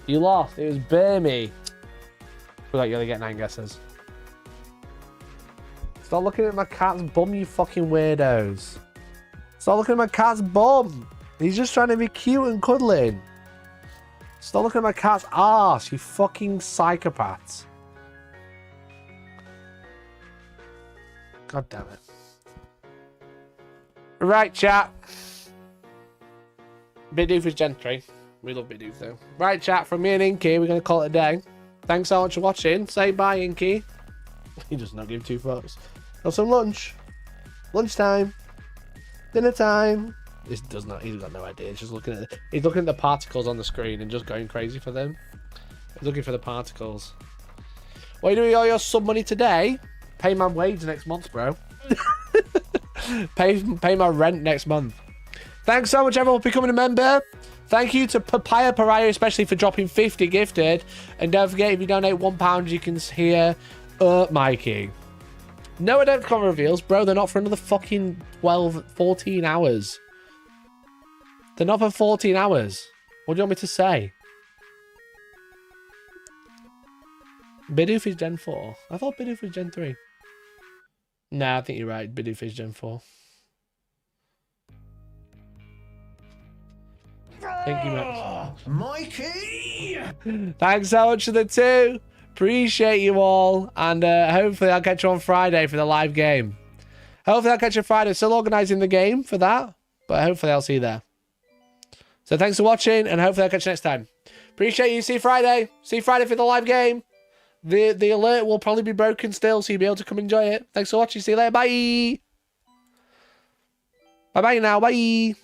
you lost. It was Burmy. Feel like you only get 9 guesses. Stop looking at my cat's bum, you fucking weirdos. Stop looking at my cat's bum. He's just trying to be cute and cuddling. Stop looking at my cat's arse, you fucking psychopaths. God damn it. Right, chat. Bidoof is Gentry. We love Bidoof, though. Right, chat, from me and Inky, we're going to call it a day. Thanks so much for watching. Say bye, Inky. He does not give 2 fucks. Have some lunch. Lunchtime. Dinner time. This does not. He's got no idea. He's just looking at. He's looking at the particles on the screen and just going crazy for them. He's looking for the particles. What are you doing with all your sub money today? Pay my wage next month, bro. pay my rent next month. Thanks so much, everyone, for becoming a member. Thank you to Papaya Pariah, especially for dropping 50 gifted. And don't forget, if you donate £1, you can hear Mikey. No Adepticon reveals, bro. They're not for another fucking 14 hours. They're not for 14 hours. What do you want me to say? Bidoof is Gen 4. I thought Bidoof was Gen 3. Nah, I think you're right. Bidoof is Gen 4. Thank you, Max. Mikey! Thanks so much for the 2. Appreciate you all. And hopefully I'll catch you on Friday for the live game. Hopefully I'll catch you Friday. Still organising the game for that. But hopefully I'll see you there. So thanks for watching. And hopefully I'll catch you next time. Appreciate you. See you Friday. See you Friday for the live game. The alert will probably be broken still, so you'll be able to come enjoy it. Thanks for watching. See you later. Bye. Bye-bye now. Bye.